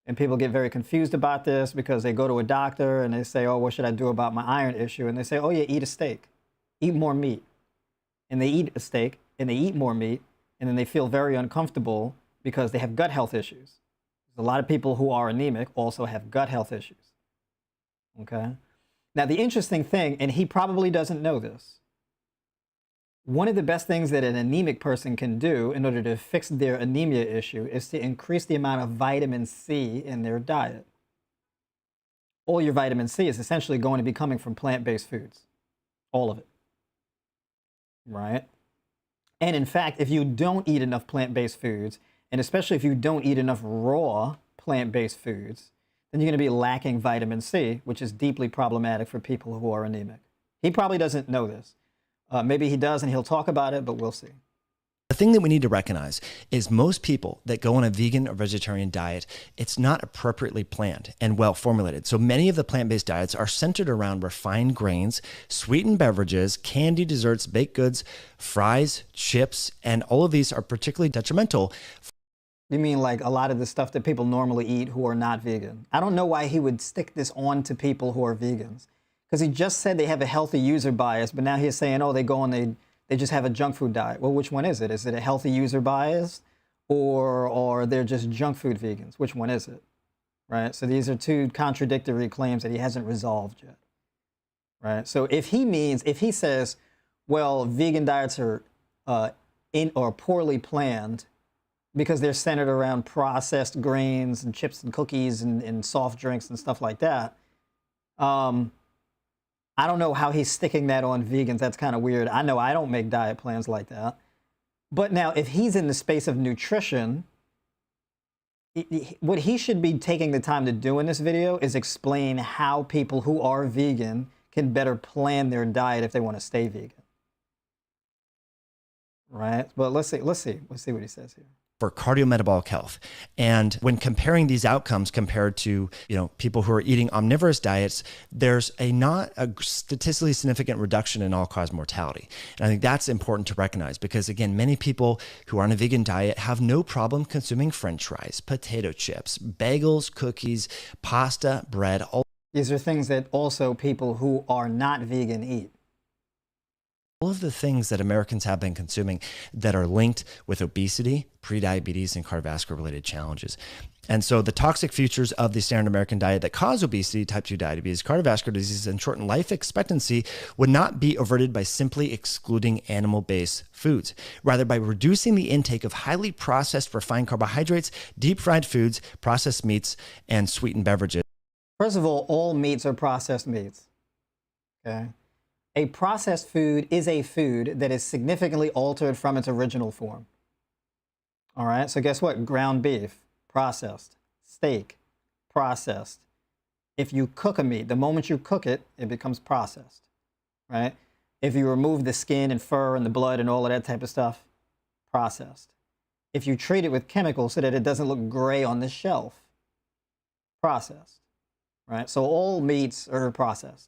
And people get very confused about this because they go to a doctor and they say, oh, what should I do about my iron issue? And they say, oh yeah, eat a steak, eat more meat. And they eat a steak and they eat more meat, and then they feel very uncomfortable because they have gut health issues. A lot of people who are anemic also have gut health issues. Okay. Now, the interesting thing, and he probably doesn't know this, one of the best things that an anemic person can do in order to fix their anemia issue is to increase the amount of vitamin C in their diet. all your vitamin C is essentially going to be coming from plant-based foods. All of it. Right? And in fact, if you don't eat enough plant-based foods, and especially if you don't eat enough raw plant-based foods, then you're going to be lacking vitamin C, which is deeply problematic for people who are anemic. He probably doesn't know this. Maybe he does and he'll talk about it, but we'll see. The thing that we need to recognize is most people that go on a vegan or vegetarian diet, it's not appropriately planned and well formulated. So many of the plant-based diets are centered around refined grains, sweetened beverages, candy, desserts, baked goods, fries, chips, and all of these are particularly detrimental. You mean like a lot of the stuff that people normally eat who are not vegan? I don't know why he would stick this on to people who are vegans. Because he just said they have a healthy user bias, but now he's saying, oh, they go and they just have a junk food diet. Well, which one is it? Is it a healthy user bias or they're just junk food vegans? Which one is it? Right? So these are two contradictory claims that he hasn't resolved yet. Right? So if he says, well, vegan diets are poorly planned because they're centered around processed grains and chips and cookies and soft drinks and stuff like that, I don't know how he's sticking that on vegans. That's kind of weird. I know I don't make diet plans like that. But now, if he's in the space of nutrition, what he should be taking the time to do in this video is explain how people who are vegan can better plan their diet if they want to stay vegan. Right? But let's see what he says here. For cardiometabolic health. And when comparing these outcomes compared to, people who are eating omnivorous diets, there's not a statistically significant reduction in all-cause mortality. And I think that's important to recognize because, again, many people who are on a vegan diet have no problem consuming French fries, potato chips, bagels, cookies, pasta, bread. These are things that also people who are not vegan eat. All of the things that Americans have been consuming that are linked with obesity, prediabetes, and cardiovascular related challenges. And so the toxic features of the standard American diet that cause obesity, type 2 diabetes, cardiovascular disease, and shortened life expectancy would not be averted by simply excluding animal-based foods. Rather, by reducing the intake of highly processed refined carbohydrates, deep fried foods, processed meats, and sweetened beverages. First of all meats are processed meats. Okay? A processed food is a food that is significantly altered from its original form. All right, so guess what? Ground beef, processed. Steak, processed. If you cook a meat, the moment you cook it, it becomes processed, right? If you remove the skin and fur and the blood and all of that type of stuff, processed. If you treat it with chemicals so that it doesn't look gray on the shelf, processed, right? So all meats are processed.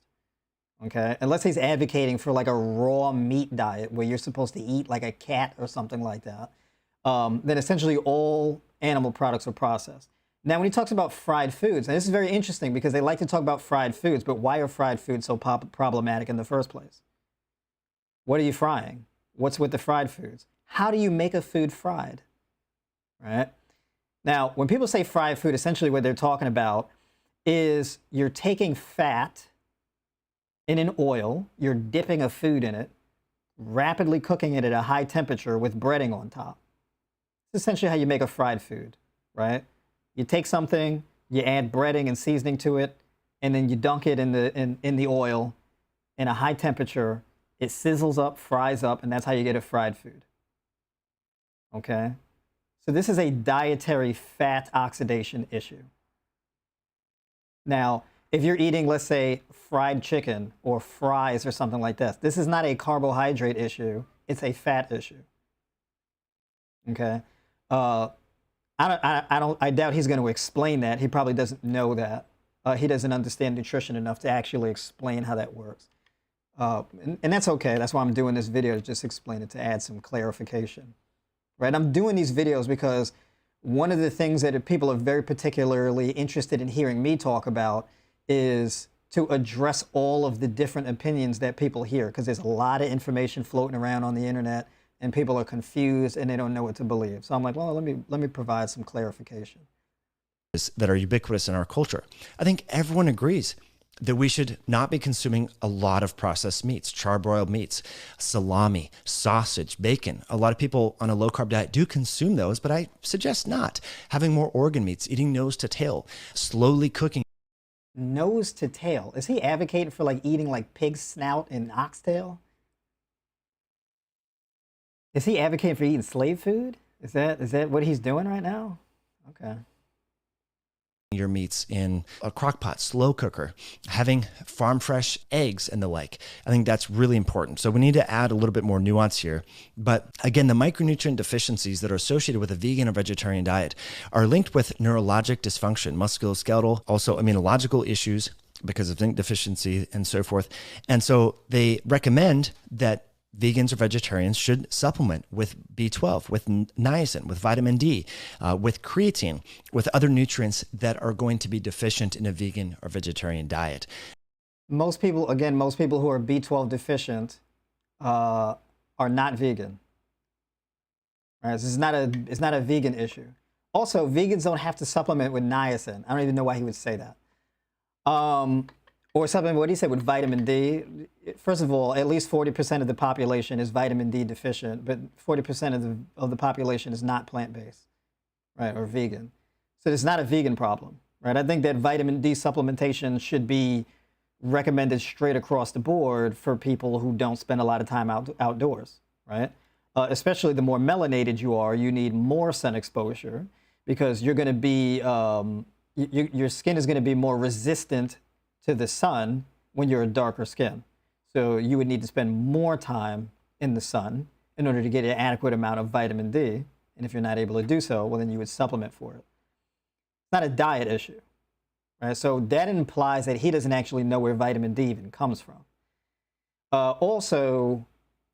Okay, unless he's advocating for like a raw meat diet where you're supposed to eat like a cat or something like that, then essentially all animal products are processed. Now, when he talks about fried foods, and this is very interesting because they like to talk about fried foods, but why are fried foods so problematic in the first place? What are you frying? What's with the fried foods? How do you make a food fried? Right? Now, when people say fried food, essentially what they're talking about is you're taking fat in an oil, you're dipping a food in it, rapidly cooking it at a high temperature with breading on top. It's essentially how you make a fried food, right? You take something, you add breading and seasoning to it, and then you dunk it in the oil in a high temperature. It sizzles up, fries up, and that's how you get a fried food. Okay? So this is a dietary fat oxidation issue. Now, if you're eating, let's say, fried chicken or fries or something like this is not a carbohydrate issue. It's a fat issue. Okay? I doubt he's going to explain that. He probably doesn't know that. He doesn't understand nutrition enough to actually explain how that works. And that's okay. That's why I'm doing this video, to just explain it, to add some clarification. Right? I'm doing these videos because one of the things that people are very particularly interested in hearing me talk about is to address all of the different opinions that people hear, because there's a lot of information floating around on the internet and people are confused and they don't know what to believe. So I'm like, well, let me provide some clarification. That are ubiquitous in our culture. I think everyone agrees that we should not be consuming a lot of processed meats, charbroiled meats, salami, sausage, bacon. A lot of people on a low-carb diet do consume those, but I suggest not. Having more organ meats, eating nose to tail, slowly cooking Nose to tail. Is he advocating for like eating like pig snout and oxtail? Is he advocating for eating slave food? Is that what he's doing right now? Okay. Your meats in a crock pot, slow cooker, having farm fresh eggs and the like. I think that's really important. So we need to add a little bit more nuance here. But again, the micronutrient deficiencies that are associated with a vegan or vegetarian diet are linked with neurologic dysfunction, musculoskeletal, also immunological issues because of zinc deficiency and so forth. And so they recommend that vegans or vegetarians should supplement with B12, with niacin, with vitamin D, with creatine, with other nutrients that are going to be deficient in a vegan or vegetarian diet. Most people, again, most people who are B12 deficient are not vegan. Right? This is not it's not a vegan issue. Also, vegans don't have to supplement with niacin. I don't even know why he would say that. Or supplement, what he said, with vitamin D. First of all, at least 40% of the population is vitamin D deficient, but 40% of the population is not plant-based, right, or vegan. So it's not a vegan problem, right? I think that vitamin D supplementation should be recommended straight across the board for people who don't spend a lot of time outdoors, right? Especially the more melanated you are, you need more sun exposure because you're going to be, your skin is going to be more resistant to the sun when you're a darker skin. So you would need to spend more time in the sun in order to get an adequate amount of vitamin D. And if you're not able to do so, well, then you would supplement for it. It's not a diet issue, right? So that implies that he doesn't actually know where vitamin D even comes from. Also,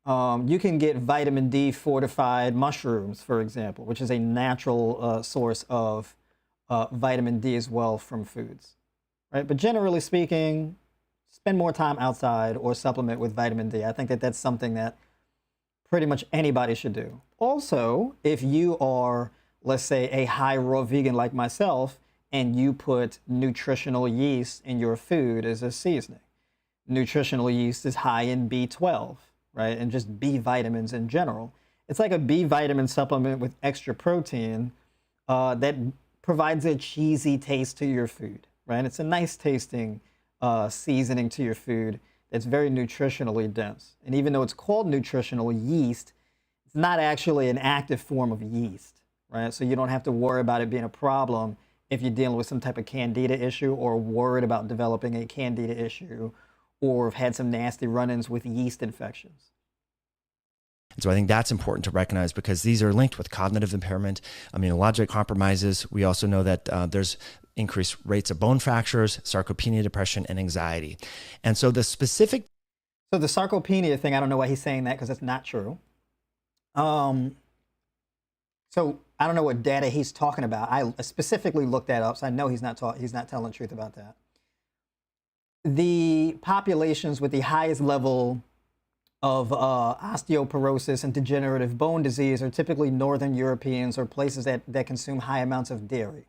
you can get vitamin D fortified mushrooms, for example, which is a natural source of vitamin D as well from foods. Right? But generally speaking, spend more time outside or supplement with vitamin D. I think that that's something that pretty much anybody should do. Also, if you are, let's say, a high raw vegan like myself, and you put nutritional yeast in your food as a seasoning. Nutritional yeast is high in B12, right? And just B vitamins in general. It's like a B vitamin supplement with extra protein that provides a cheesy taste to your food. Right? It's a nice tasting seasoning to your food that's very nutritionally dense. And even though it's called nutritional yeast, it's not actually an active form of yeast, right? So you don't have to worry about it being a problem if you're dealing with some type of candida issue or worried about developing a candida issue or have had some nasty run-ins with yeast infections. And so I think that's important to recognize because these are linked with cognitive impairment, immunologic compromises. We also know that there's increased rates of bone fractures, sarcopenia, depression, and anxiety. And so the specific... So the sarcopenia thing, I don't know why he's saying that because that's not true. So I don't know what data he's talking about. I specifically looked that up, so I know he's not telling the truth about that. The populations with the highest level of osteoporosis and degenerative bone disease are typically Northern Europeans or places that consume high amounts of dairy.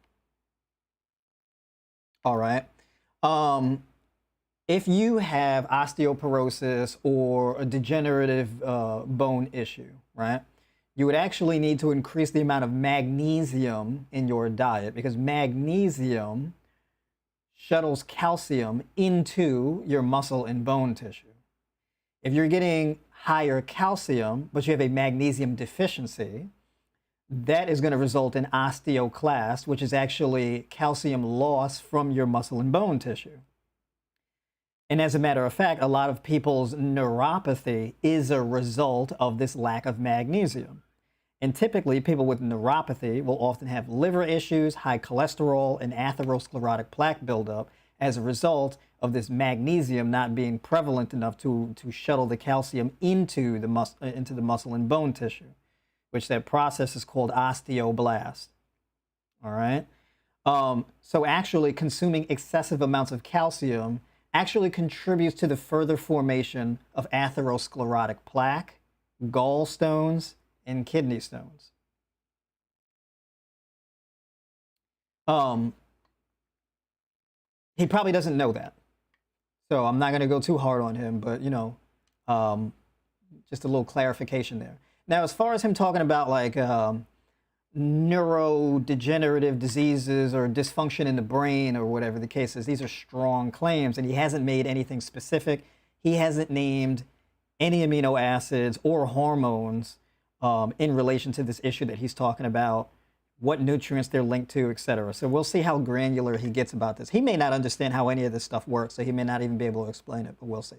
All right. If you have osteoporosis or a degenerative bone issue, right, you would actually need to increase the amount of magnesium in your diet because magnesium shuttles calcium into your muscle and bone tissue. If you're getting higher calcium, but you have a magnesium deficiency, that is going to result in osteoclast, which is actually calcium loss from your muscle and bone tissue. And as a matter of fact, a lot of people's neuropathy is a result of this lack of magnesium. And typically, people with neuropathy will often have liver issues, high cholesterol, and atherosclerotic plaque buildup as a result of this magnesium not being prevalent enough to shuttle the calcium into the muscle and bone tissue, which that process is called osteoblast. All right. So actually consuming excessive amounts of calcium actually contributes to the further formation of atherosclerotic plaque, gallstones, and kidney stones. He probably doesn't know that. So I'm not going to go too hard on him, but, you know, just a little clarification there. Now, as far as him talking about, like, neurodegenerative diseases or dysfunction in the brain or whatever the case is. These are strong claims, and he hasn't made anything specific. He hasn't named any amino acids or hormones in relation to this issue that he's talking about, what nutrients they're linked to, et cetera. So we'll see how granular he gets about this. He may not understand how any of this stuff works, so he may not even be able to explain it, but we'll see.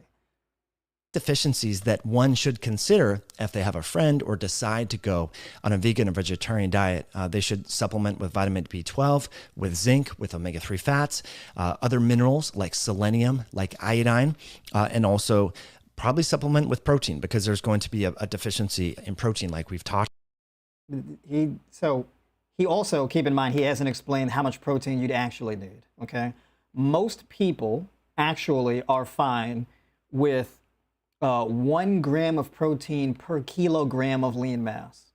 Deficiencies that one should consider if they have a friend or decide to go on a vegan or vegetarian diet. They should supplement with vitamin B12, with zinc, with omega-3 fats, other minerals like selenium, like iodine, and also probably supplement with protein because there's going to be a deficiency in protein like we've talked. He also, keep in mind, he hasn't explained how much protein you'd actually need, okay? Most people actually are fine with 1 gram of protein per kilogram of lean mass.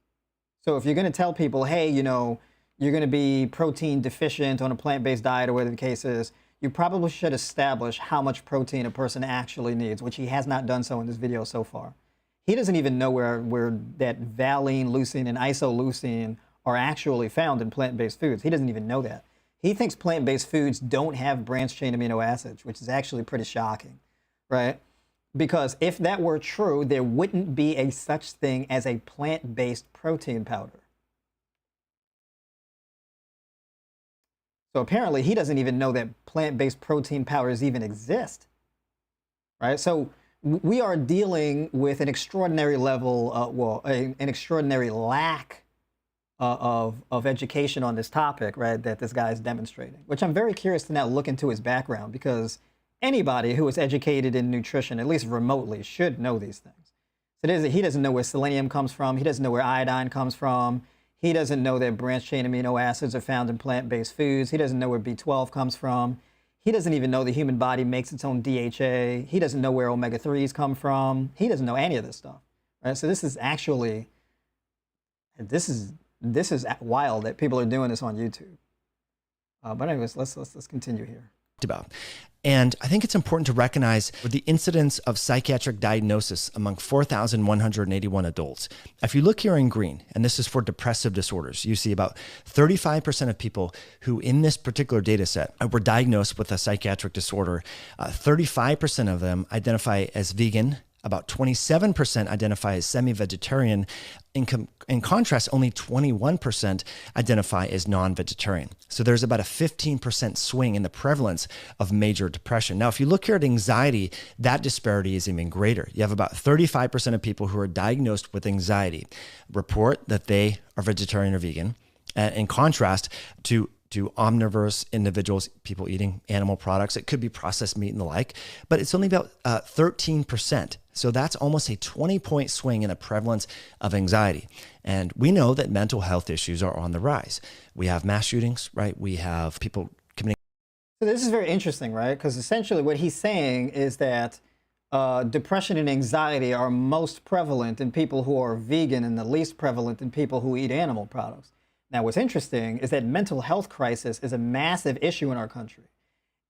So if you're going to tell people, hey, you know, you're going to be protein deficient on a plant-based diet or whatever the case is, you probably should establish how much protein a person actually needs, which he has not done so in this video so far. He doesn't even know where that valine, leucine, and isoleucine are actually found in plant-based foods. He doesn't even know that. He thinks plant-based foods don't have branched-chain amino acids, which is actually pretty shocking, right? Because if that were true, there wouldn't be a such thing as a plant-based protein powder. So apparently he doesn't even know that plant-based protein powders even exist, right? So we are dealing with an extraordinary level, an extraordinary lack of education on this topic, right, that this guy is demonstrating, which I'm very curious to now look into his background, because anybody who is educated in nutrition, at least remotely, should know these things. So he doesn't know where selenium comes from. He doesn't know where iodine comes from. He doesn't know that branched-chain amino acids are found in plant-based foods. He doesn't know where B12 comes from. He doesn't even know the human body makes its own DHA. He doesn't know where omega-3s come from. He doesn't know any of this stuff, right? So this is actually, this is wild that people are doing this on YouTube. But anyways, let's continue here. About. And I think it's important to recognize the incidence of psychiatric diagnosis among 4,181 adults. If you look here in green, and this is for depressive disorders, you see about 35% of people who in this particular data set were diagnosed with a psychiatric disorder. 35% of them identify as vegan. About 27% identify as semi-vegetarian. In contrast, only 21% identify as non-vegetarian. So there's about a 15% swing in the prevalence of major depression. Now, if you look here at anxiety, that disparity is even greater. You have about 35% of people who are diagnosed with anxiety report that they are vegetarian or vegan. In contrast to omnivorous individuals, people eating animal products. It could be processed meat and the like, but it's only about 13%. So that's almost a 20-point swing in the prevalence of anxiety. And we know that mental health issues are on the rise. We have mass shootings, right? We have people committing. So this is very interesting, right? Because essentially what he's saying is that depression and anxiety are most prevalent in people who are vegan and the least prevalent in people who eat animal products. Now, what's interesting is that mental health crisis is a massive issue in our country.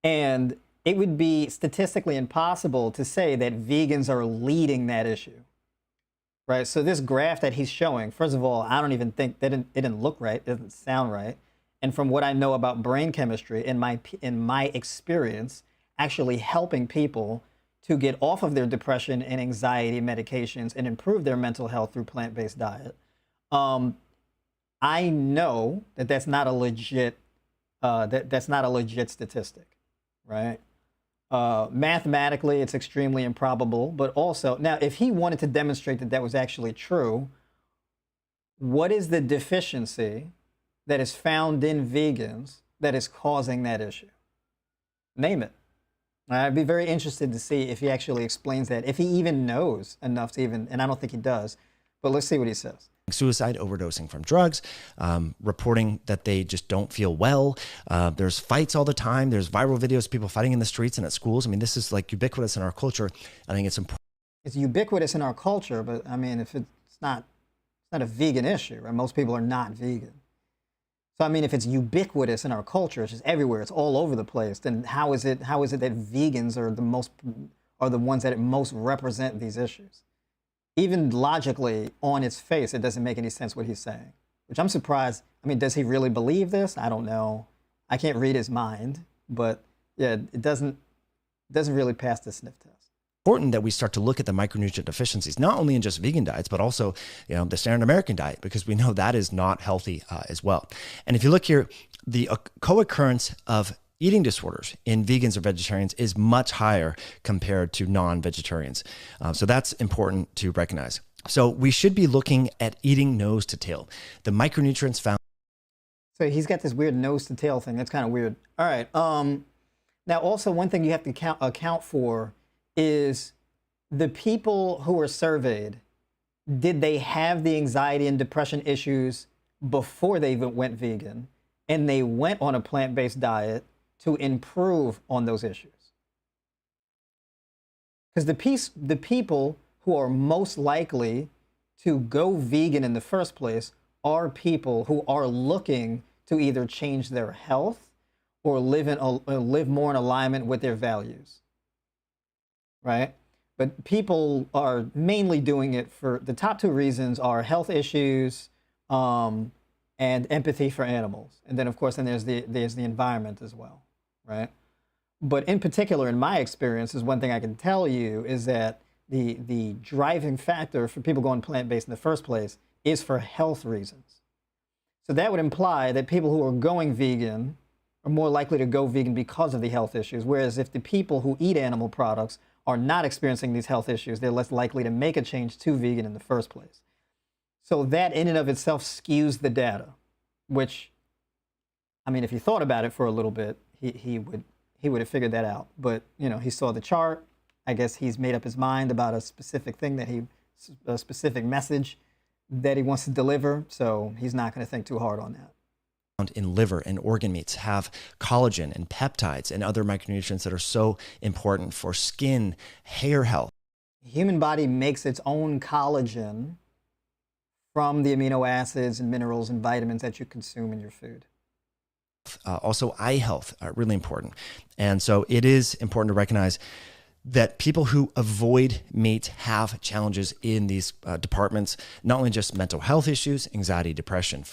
And it would be statistically impossible to say that vegans are leading that issue, right? So this graph that he's showing, first of all, I don't even think that it didn't look right, it doesn't sound right. And from what I know about brain chemistry, in my experience, actually helping people to get off of their depression and anxiety medications and improve their mental health through plant-based diet, I know that that's not a legit that's not a legit statistic, right? Mathematically, it's extremely improbable, but also, now, if he wanted to demonstrate that that was actually true, what is the deficiency that is found in vegans that is causing that issue? Name it. I'd be very interested to see if he actually explains that, if he even knows enough to even, and I don't think he does, but let's see what he says. Suicide, overdosing from drugs, reporting that they just don't feel well. There's fights all the time. There's viral videos of people fighting in the streets and at schools. I mean, this is like ubiquitous in our culture. I think it's important. It's ubiquitous in our culture, but I mean, if it's not a vegan issue, right? Most people are not vegan. So I mean, if it's ubiquitous in our culture, it's just everywhere, it's all over the place, then how is it that vegans are the ones that most represent these issues? Even logically, on its face, it doesn't make any sense what he's saying. which I'm surprised. I mean, does he really believe this? I don't know. I can't read his mind, but yeah, it doesn't really pass the sniff test. Important that we start to look at the micronutrient deficiencies, not only in just vegan diets, but also, the standard American diet, because we know that is not healthy as well. And if you look here, the co-occurrence of eating disorders in vegans or vegetarians is much higher compared to non-vegetarians. So that's important to recognize. So we should be looking at eating nose to tail. The micronutrients found. So he's got this weird nose to tail thing. That's kind of weird. All right. Now, also, one thing you have to account for is the people who were surveyed, did they have the anxiety and depression issues before they even went vegan, and they went on a plant-based diet to improve on those issues? Because the people who are most likely to go vegan in the first place are people who are looking to either change their health or live more in alignment with their values, right? But people are mainly doing it for the top two reasons are health issues and empathy for animals. And then, of course, then there's the environment as well, right? But in particular, in my experience, is one thing I can tell you is that the driving factor for people going plant-based in the first place is for health reasons. So that would imply that people who are going vegan are more likely to go vegan because of the health issues, whereas if the people who eat animal products are not experiencing these health issues, they're less likely to make a change to vegan in the first place. So that in and of itself skews the data, which, I mean, if you thought about it for a little bit, he would have figured that out. But, he saw the chart. I guess he's made up his mind about a specific thing a specific message that he wants to deliver. So he's not going to think too hard on that. In liver and organ meats have collagen and peptides and other micronutrients that are so important for skin, hair health. The human body makes its own collagen from the amino acids and minerals and vitamins that you consume in your food. Also, eye health are really important. And so it is important to recognize that people who avoid meat have challenges in these departments, not only just mental health issues, anxiety, depression,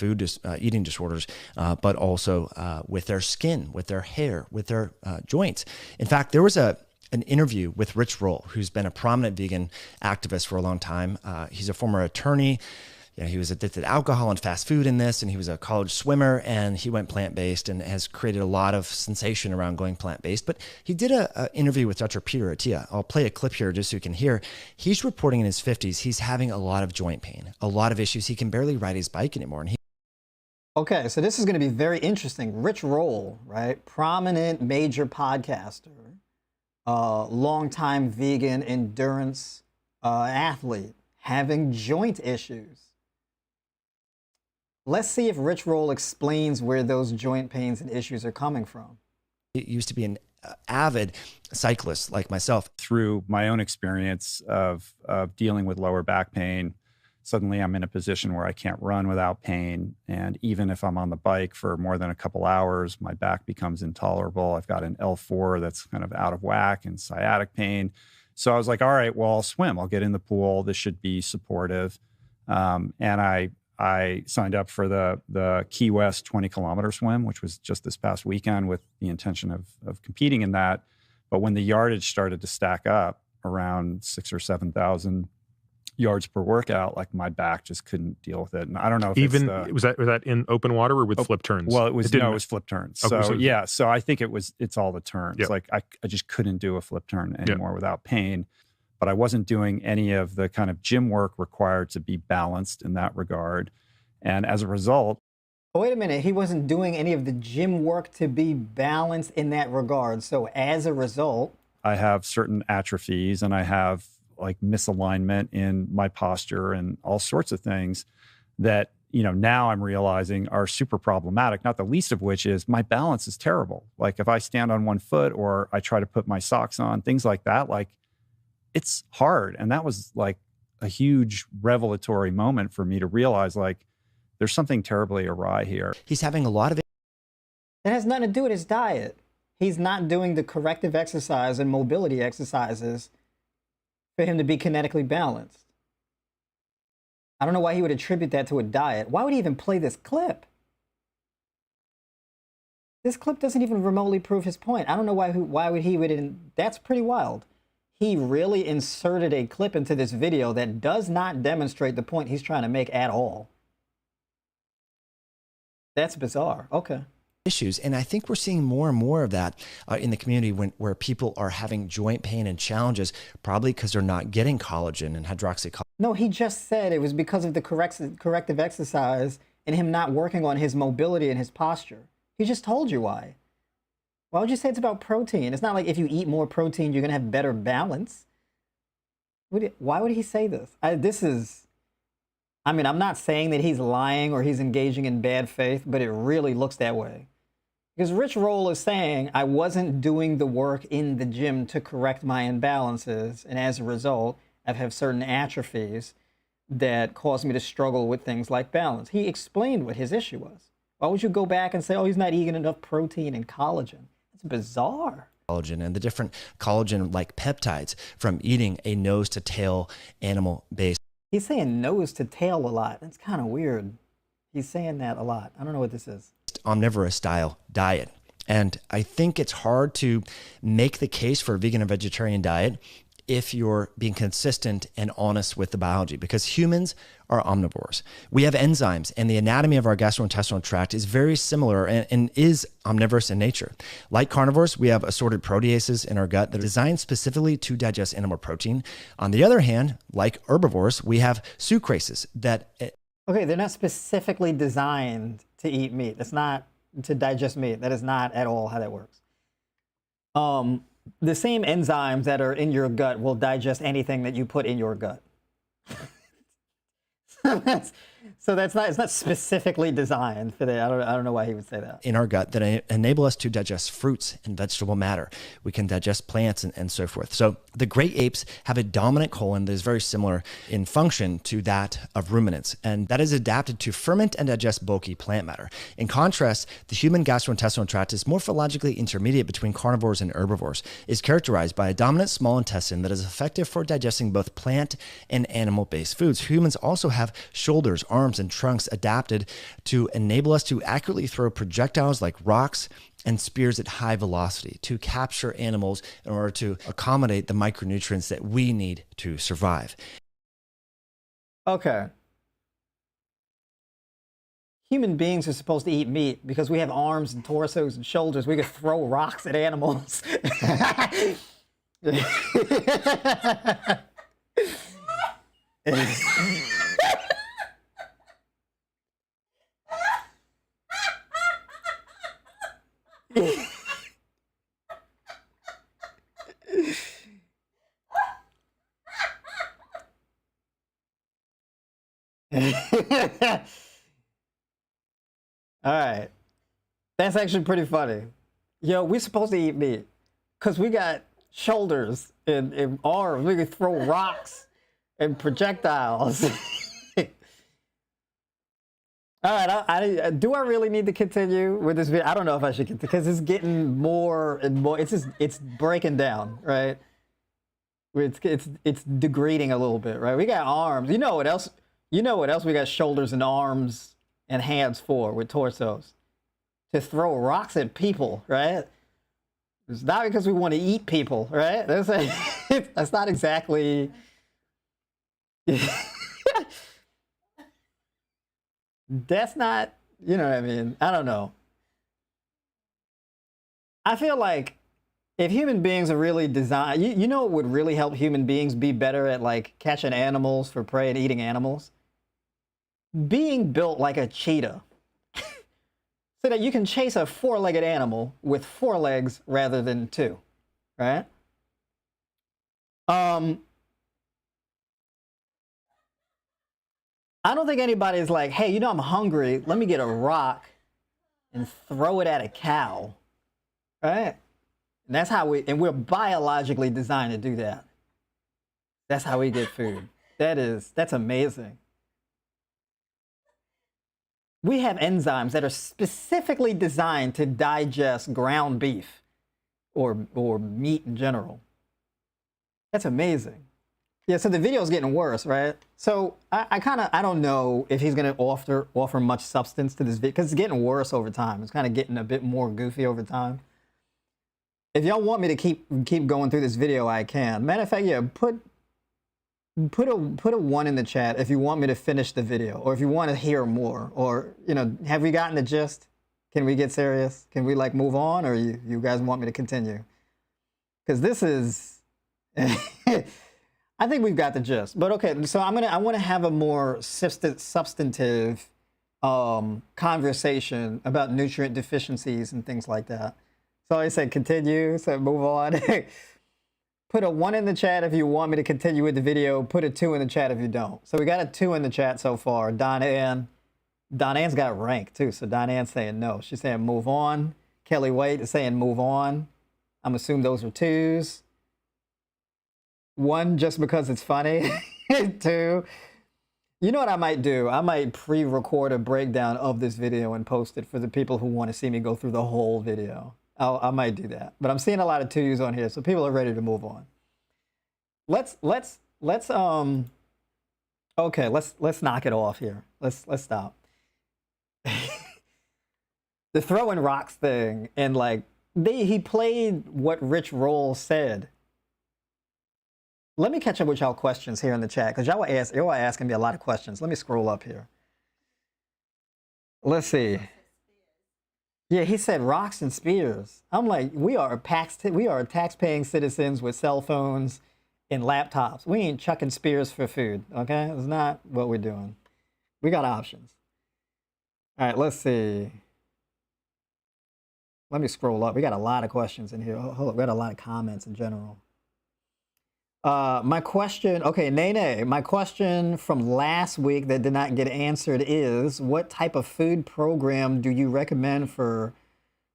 eating disorders, but also with their skin, with their hair, with their joints. In fact, there was an interview with Rich Roll, who's been a prominent vegan activist for a long time. He's a former attorney. He was addicted to alcohol and fast food in this, and he was a college swimmer, and he went plant-based and has created a lot of sensation around going plant-based. But he did an interview with Dr. Peter Attia. I'll play a clip here just so you can hear. He's reporting in his 50s, he's having a lot of joint pain, a lot of issues. He can barely ride his bike anymore. Okay, so this is going to be very interesting. Rich Roll, right? Prominent major podcaster, longtime vegan endurance athlete, having joint issues. Let's see if Rich Roll explains where those joint pains and issues are coming from. He used to be an avid cyclist like myself. Through my own experience of dealing with lower back pain, suddenly I'm in a position where I can't run without pain. And even if I'm on the bike for more than a couple hours, my back becomes intolerable. I've got an L4 that's kind of out of whack and sciatic pain. So I was like, all right, well, I'll swim. I'll get in the pool. This should be supportive. And I signed up for the Key West 20-kilometer swim, which was just this past weekend with the intention of competing in that. But when the yardage started to stack up around 6,000 or 7,000 yards per workout, like my back just couldn't deal with it. And I don't know if was that in open water or with flip turns? Well, it was flip turns. Okay, so yeah, so I think it's all the turns. Yeah. Like I just couldn't do a flip turn anymore without pain. But I wasn't doing any of the kind of gym work required to be balanced in that regard. And as a result... Wait a minute, he wasn't doing any of the gym work to be balanced in that regard. So as a result... I have certain atrophies and I have like misalignment in my posture and all sorts of things that, now I'm realizing are super problematic, not the least of which is my balance is terrible. Like if I stand on one foot or I try to put my socks on, things like that, like it's hard. And that was like a huge revelatory moment for me to realize like there's something terribly awry here. He's having a lot of... That has nothing to do with his diet. He's not doing the corrective exercise and mobility exercises for him to be kinetically balanced. I don't know why he would attribute that to a diet. Why would he even play this clip? This clip doesn't even remotely prove his point. I don't know why would he would. That's pretty wild. He really inserted a clip into this video that does not demonstrate the point he's trying to make at all. That's bizarre. Okay. Issues. And I think we're seeing more and more of that in the community where people are having joint pain and challenges, probably because they're not getting collagen and hydroxycollagen. No, he just said it was because of the corrective exercise and him not working on his mobility and his posture. He just told you why. Why would you say it's about protein? It's not like if you eat more protein, you're going to have better balance. Why would he say this? I mean, I'm not saying that he's lying or he's engaging in bad faith, but it really looks that way. Because Rich Roll is saying, I wasn't doing the work in the gym to correct my imbalances, and as a result, I have certain atrophies that cause me to struggle with things like balance. He explained what his issue was. Why would you go back and say, oh, he's not eating enough protein and collagen? It's bizarre. Collagen and the different collagen-like peptides from eating a nose-to-tail animal-based. He's saying nose to tail a lot. That's kind of weird. He's saying that a lot. I don't know what this is. Omnivorous style diet. And I think it's hard to make the case for a vegan and vegetarian diet if you're being consistent and honest with the biology, because humans are omnivores. We have enzymes, and the anatomy of our gastrointestinal tract is very similar and is omnivorous in nature. Like carnivores, we have assorted proteases in our gut that are designed specifically to digest animal protein. On the other hand, like herbivores, we have sucrases that... Okay, they're not specifically designed to eat meat. It's not to digest meat. That is not at all how that works. The same enzymes that are in your gut will digest anything that you put in your gut. So it's not specifically designed for that. I don't know why he would say that. In our gut that enable us to digest fruits and vegetable matter. We can digest plants and so forth. So the great apes have a dominant colon that is very similar in function to that of ruminants, and that is adapted to ferment and digest bulky plant matter. In contrast, the human gastrointestinal tract is morphologically intermediate between carnivores and herbivores. It's characterized by a dominant small intestine that is effective for digesting both plant and animal-based foods. Humans also have shoulders, arms, and trunks adapted to enable us to accurately throw projectiles like rocks and spears at high velocity to capture animals in order to accommodate the micronutrients that we need to survive. Okay. Human beings are supposed to eat meat because we have arms and torsos and shoulders. We could throw rocks at animals. All right. That's actually pretty funny. Yo, we're supposed to eat meat because we got shoulders and arms. We can throw rocks and projectiles. All right, do I really need to continue with this video? I don't know if I should, because it's getting more and more. It's breaking down, right? It's degrading a little bit, right? We got arms. You know what else? You know what else we got shoulders and arms and hands for with torsos? To throw rocks at people, right? It's not because we want to eat people, right? That's not exactly. That's not, you know what I mean? I don't know. I feel like if human beings are really designed, you know what would really help human beings be better at like catching animals for prey and eating animals? Being built like a cheetah. So that you can chase a four-legged animal with 4 legs rather than 2, right? I don't think anybody's like, hey, you know, I'm hungry. Let me get a rock and throw it at a cow, right? And that's how we're biologically designed to do that. That's how we get food. That's amazing. We have enzymes that are specifically designed to digest ground beef or meat in general. That's amazing. Yeah, so the video's getting worse, right? So I don't know if he's gonna offer much substance to this video because it's getting worse over time. It's kind of getting a bit more goofy over time. If y'all want me to keep going through this video, I can. Matter of fact, yeah, put a 1 in the chat if you want me to finish the video, or if you want to hear more, or have we gotten the gist? Can we get serious? Can we like move on, or you guys want me to continue? Because this is. I think we've got the gist, but okay. So I want to have a more substantive conversation about nutrient deficiencies and things like that. So I said continue, so move on. Put a 1 in the chat if you want me to continue with the video. Put a 2 in the chat if you don't. So we got a 2 in the chat so far. Donann's got rank too, so Donann's saying no. She's saying move on. Kelly White is saying move on. I'm assuming those are 2s. 1 just because it's funny. 2. You know what I might do? I might pre-record a breakdown of this video and post it for the people who want to see me go through the whole video. I might do that. But I'm seeing a lot of 2s on here, so people are ready to move on. Let's knock it off here. Let's stop. The throwing rocks thing, and like he played what Rich Roll said. Let me catch up with y'all questions here in the chat, because y'all are asking me a lot of questions. Let me scroll up here. Let's see. Yeah, he said rocks and spears. I'm like, we are tax-paying citizens with cell phones and laptops. We ain't chucking spears for food, okay? It's not what we're doing. We got options. All right, let's see. Let me scroll up. We got a lot of questions in here. Hold up, we got a lot of comments in general. My question, okay, Nene, my question from last week that did not get answered is, what type of food program do you recommend for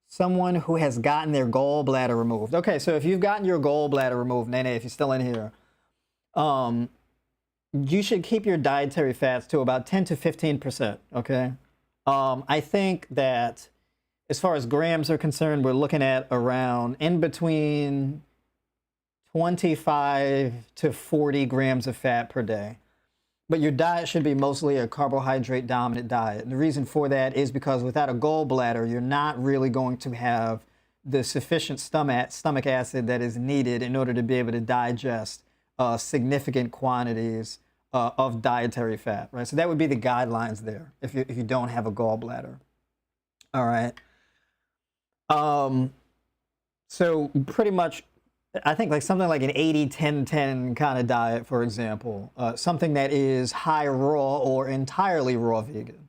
someone who has gotten their gallbladder removed? Okay, so if you've gotten your gallbladder removed, Nene, if you're still in here, you should keep your dietary fats to about 10 to 15%, okay? I think that as far as grams are concerned, we're looking at around in between 25 to 40 grams of fat per day. But your diet should be mostly a carbohydrate dominant diet. And the reason for that is because without a gallbladder, you're not really going to have the sufficient stomach acid that is needed in order to be able to digest significant quantities of dietary fat, right? So that would be the guidelines there if you don't have a gallbladder. All right. So pretty much, I think like something like an 80-10-10 kind of diet, for example, something that is high raw or entirely raw vegan,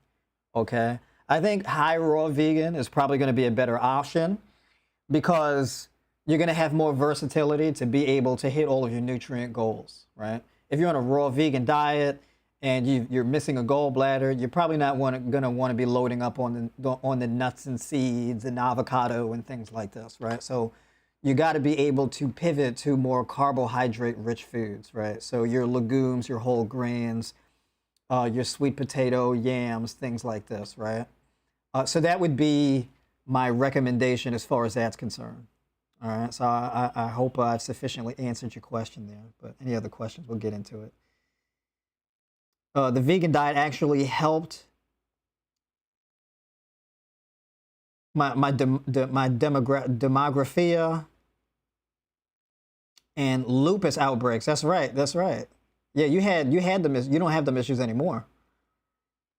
okay? I think high raw vegan is probably going to be a better option because you're going to have more versatility to be able to hit all of your nutrient goals, right? If you're on a raw vegan diet and you're missing a gallbladder, you're probably not going to want to be loading up on the nuts and seeds and avocado and things like this, right? So you got to be able to pivot to more carbohydrate-rich foods, right? So your legumes, your whole grains, your sweet potato, yams, things like this, right? So that would be my recommendation as far as that's concerned. All right, so I hope I've sufficiently answered your question there, but any other questions, we'll get into it. The vegan diet actually helped my demography and lupus outbreaks. That's right. That's right. Yeah, you had them. You don't have them issues anymore.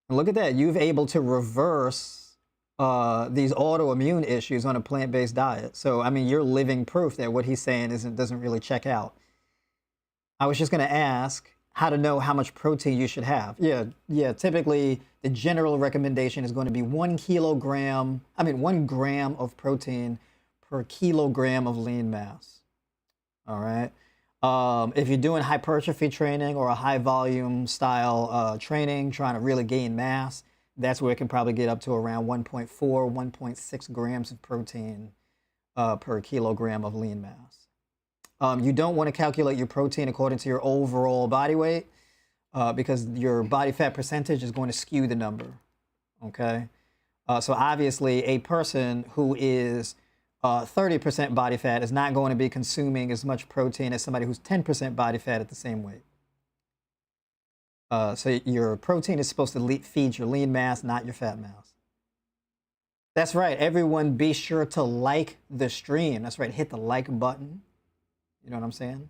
And look at that. You've able to reverse these autoimmune issues on a plant-based diet. So I mean, you're living proof that what he's saying doesn't really check out. I was just going to ask how to know how much protein you should have. Yeah. Typically, the general recommendation is going to be 1 gram of protein per kilogram of lean mass. All right. If you're doing hypertrophy training or a high volume style training, trying to really gain mass, that's where it can probably get up to around 1.4, 1.6 grams of protein per kilogram of lean mass. You don't want to calculate your protein according to your overall body weight because your body fat percentage is going to skew the number, okay? So obviously a person who is 30% body fat is not going to be consuming as much protein as somebody who's 10% body fat at the same weight, So your protein is supposed to feed your lean mass, not your fat mass. That's right. Everyone be sure to like the stream. That's right. Hit the like button. You know what I'm saying?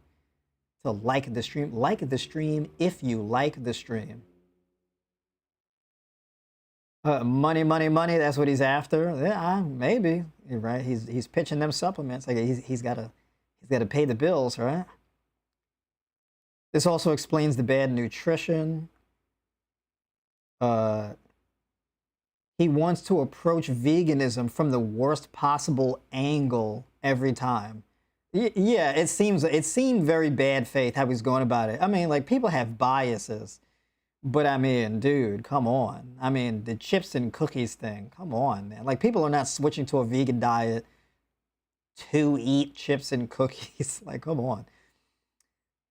To like the stream. Like the stream if you like the stream. Money, money, money. That's what he's after. Yeah, maybe. You're right. He's pitching them supplements. Like he's got to pay the bills, right? This also explains the bad nutrition. He wants to approach veganism from the worst possible angle every time. Yeah, it seemed very bad faith how he's going about it. I mean, like, people have biases, but I mean, dude, come on. I mean, the chips and cookies thing, come on, man. Like, people are not switching to a vegan diet to eat chips and cookies. Like, come on.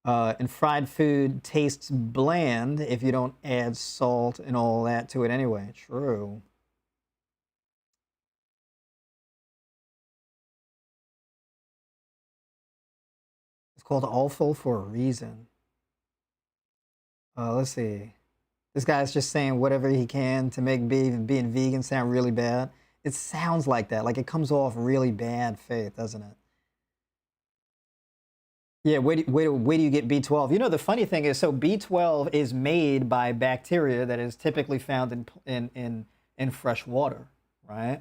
And fried food tastes bland if you don't add salt and all that to it anyway. True. It's called awful for a reason. Let's see. This guy's just saying whatever he can to make being vegan sound really bad. It sounds like that. Like, it comes off really bad faith, doesn't it? Yeah, where do you get B12? You know, the funny thing is, so B12 is made by bacteria that is typically found in fresh water, right?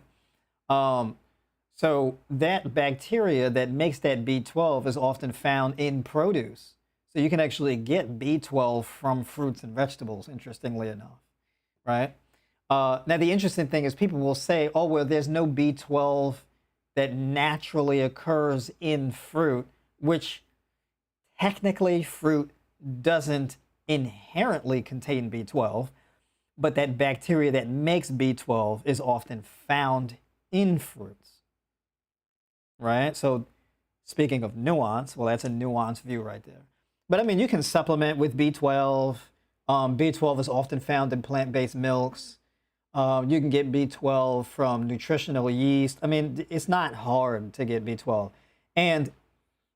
So that bacteria that makes that B12 is often found in produce. So you can actually get B12 from fruits and vegetables, interestingly enough, right? Now, the interesting thing is people will say, oh, well, there's no B12 that naturally occurs in fruit, which technically fruit doesn't inherently contain B12, but that bacteria that makes B12 is often found in fruits, right? So speaking of nuance, well, that's a nuanced view right there. But I mean, you can supplement with B12. B12 is often found in plant-based milks. You can get B12 from nutritional yeast. I mean, it's not hard to get B12. And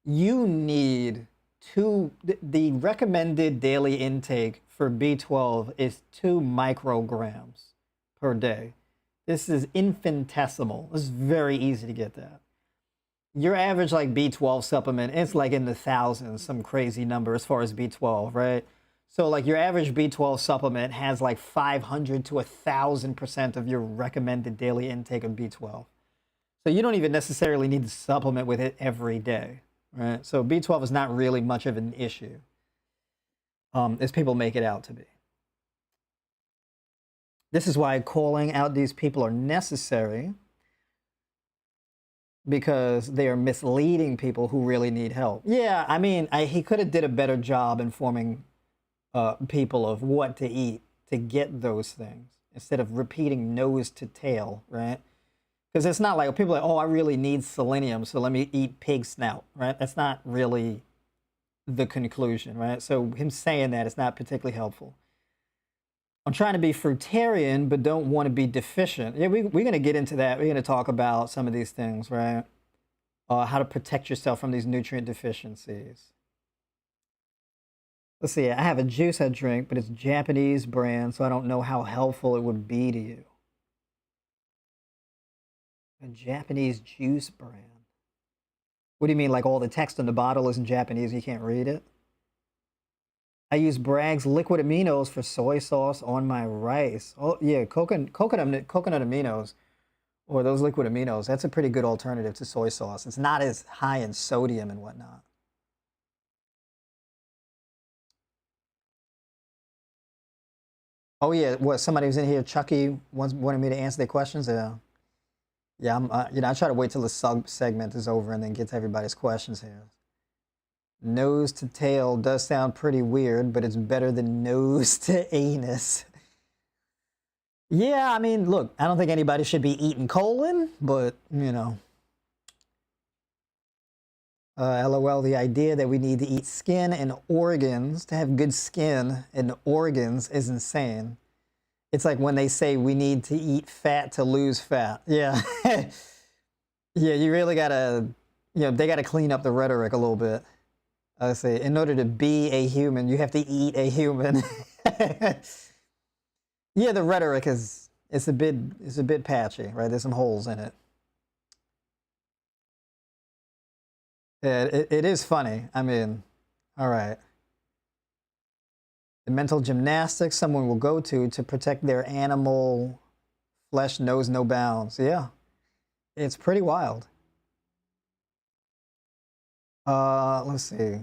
you need the recommended daily intake for B12 is 2 micrograms per day. This is infinitesimal. This is very easy to get that. Your average like B12 supplement, it's like in the thousands, some crazy number as far as B12, right? So like your average B12 supplement has like 500 to 1,000% of your recommended daily intake of B12. So you don't even necessarily need to supplement with it every day, right? So B12 is not really much of an issue, as people make it out to be. This is why calling out these people are necessary, because they are misleading people who really need help. Yeah, I mean, he could have did a better job informing people of what to eat to get those things instead of repeating nose to tail, right? Because it's not like people are like, oh, I really need selenium, so let me eat pig snout, right? That's not really the conclusion, right? So him saying that is not particularly helpful. I'm trying to be fruitarian, but don't want to be deficient. Yeah, we're going to get into that. We're going to talk about some of these things, right? How to protect yourself from these nutrient deficiencies. Let's see. I have a juice I drink, but it's Japanese brand, so I don't know how helpful it would be to you. A Japanese juice brand. What do you mean, like all the text on the bottle is in Japanese, you can't read it? I use Bragg's liquid aminos for soy sauce on my rice. Oh, yeah, coconut aminos, or those liquid aminos, that's a pretty good alternative to soy sauce. It's not as high in sodium and whatnot. Oh, yeah, what, somebody was in here, Chucky, wanted me to answer their questions? Yeah. Yeah, I try to wait till the segment is over and then get to everybody's questions here. Nose to tail does sound pretty weird, but it's better than nose to anus. Yeah, I mean, look, I don't think anybody should be eating colon, but, you know. LOL, the idea that we need to eat skin and organs to have good skin and organs is insane. It's like when they say we need to eat fat to lose fat. Yeah. Yeah, you really gotta, they gotta clean up the rhetoric a little bit. I say, in order to be a human, you have to eat a human. Yeah, the rhetoric it's a bit patchy, right? There's some holes in it. Yeah, it is funny. I mean, all right. The mental gymnastics someone will go to protect their animal flesh knows no bounds. Yeah, it's pretty wild. Let's see.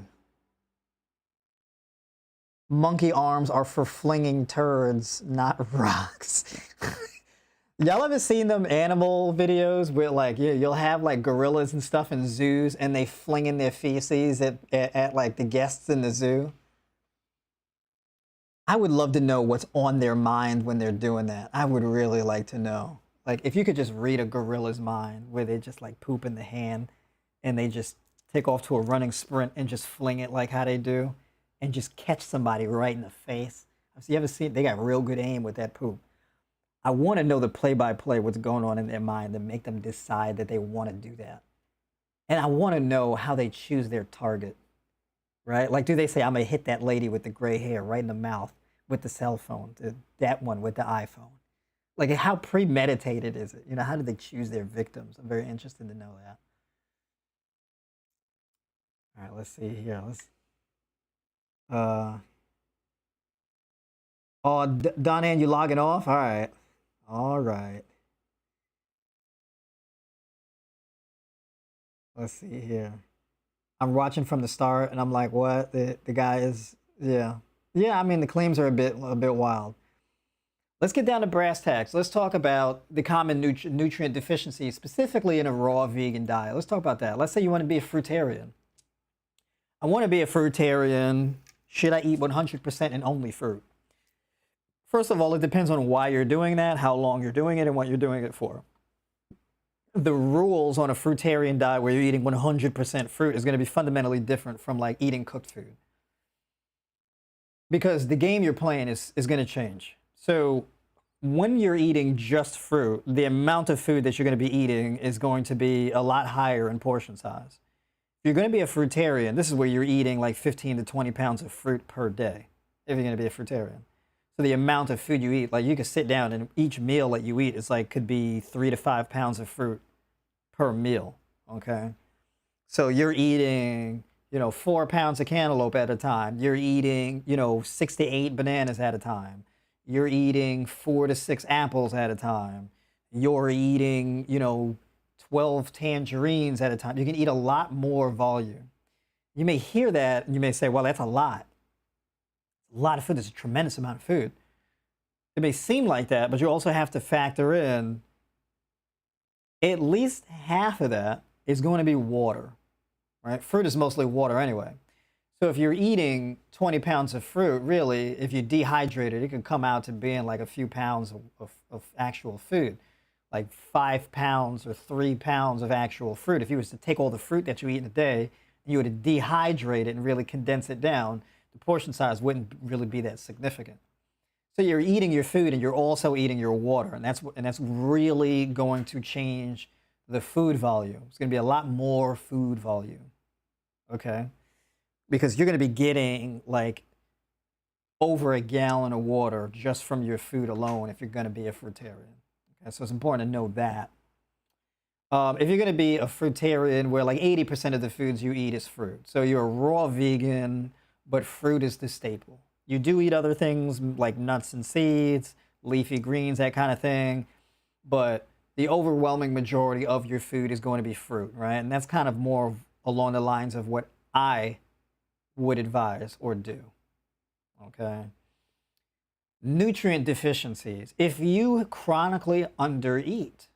Monkey arms are for flinging turds, not rocks. Y'all ever seen them animal videos where like you'll have like gorillas and stuff in zoos and they fling in their feces at like the guests in the zoo? I would love to know what's on their mind when they're doing that. I would really like to know. Like if you could just read a gorilla's mind where they just like poop in the hand and they just take off to a running sprint and just fling it like how they do and just catch somebody right in the face. You ever seen, they got real good aim with that poop. I want to know the play-by-play, what's going on in their mind to make them decide that they want to do that. And I want to know how they choose their target, right? Like, do they say, I'm going to hit that lady with the gray hair right in the mouth with the cell phone, that one with the iPhone? Like, how premeditated is it? You know, how do they choose their victims? I'm very interested to know that. All right, let's see here. Oh, Donan, you logging off? All right. All right. Let's see here. I'm watching from the start, and I'm like, what? The guy is, yeah. Yeah, I mean, the claims are a bit wild. Let's get down to brass tacks. Let's talk about the common nutrient deficiencies, specifically in a raw vegan diet. Let's talk about that. Let's say you want to be a fruitarian. I want to be a fruitarian. Should I eat 100% and only fruit? First of all, it depends on why you're doing that, how long you're doing it, and what you're doing it for. The rules on a fruitarian diet where you're eating 100% fruit is going to be fundamentally different from like eating cooked food. Because the game you're playing is going to change. So when you're eating just fruit, the amount of food that you're going to be eating is going to be a lot higher in portion size. If you're going to be a fruitarian, this is where you're eating like 15 to 20 pounds of fruit per day, if you're going to be a fruitarian. So the amount of food you eat, like you could sit down and each meal that you eat is like, could be 3 to 5 pounds of fruit per meal, okay? So you're eating, 4 pounds of cantaloupe at a time. You're eating, 6 to 8 bananas at a time. You're eating 4 to 6 apples at a time. You're eating, 12 tangerines at a time. You can eat a lot more volume. You may hear that and you may say, well, that's a lot. A lot of food is a tremendous amount of food. It may seem like that, but you also have to factor in at least half of that is going to be water, right? Fruit is mostly water anyway. So if you're eating 20 pounds of fruit, really, if you dehydrate it, it can come out to being like a few pounds of actual food, like 5 pounds or 3 pounds of actual fruit. If you was to take all the fruit that you eat in a day, and you were to dehydrate it and really condense it down, the portion size wouldn't really be that significant. So you're eating your food and you're also eating your water, and that's really going to change the food volume. It's going to be a lot more food volume, okay? Because you're going to be getting like over a gallon of water just from your food alone if you're going to be a fruitarian. Okay, so it's important to know that. If you're going to be a fruitarian where like 80% of the foods you eat is fruit, so you're a raw vegan, but fruit is the staple. You do eat other things like nuts and seeds, leafy greens, that kind of thing, but the overwhelming majority of your food is going to be fruit, right? And that's kind of more along the lines of what I would advise or do, okay? Nutrient deficiencies. If you chronically undereat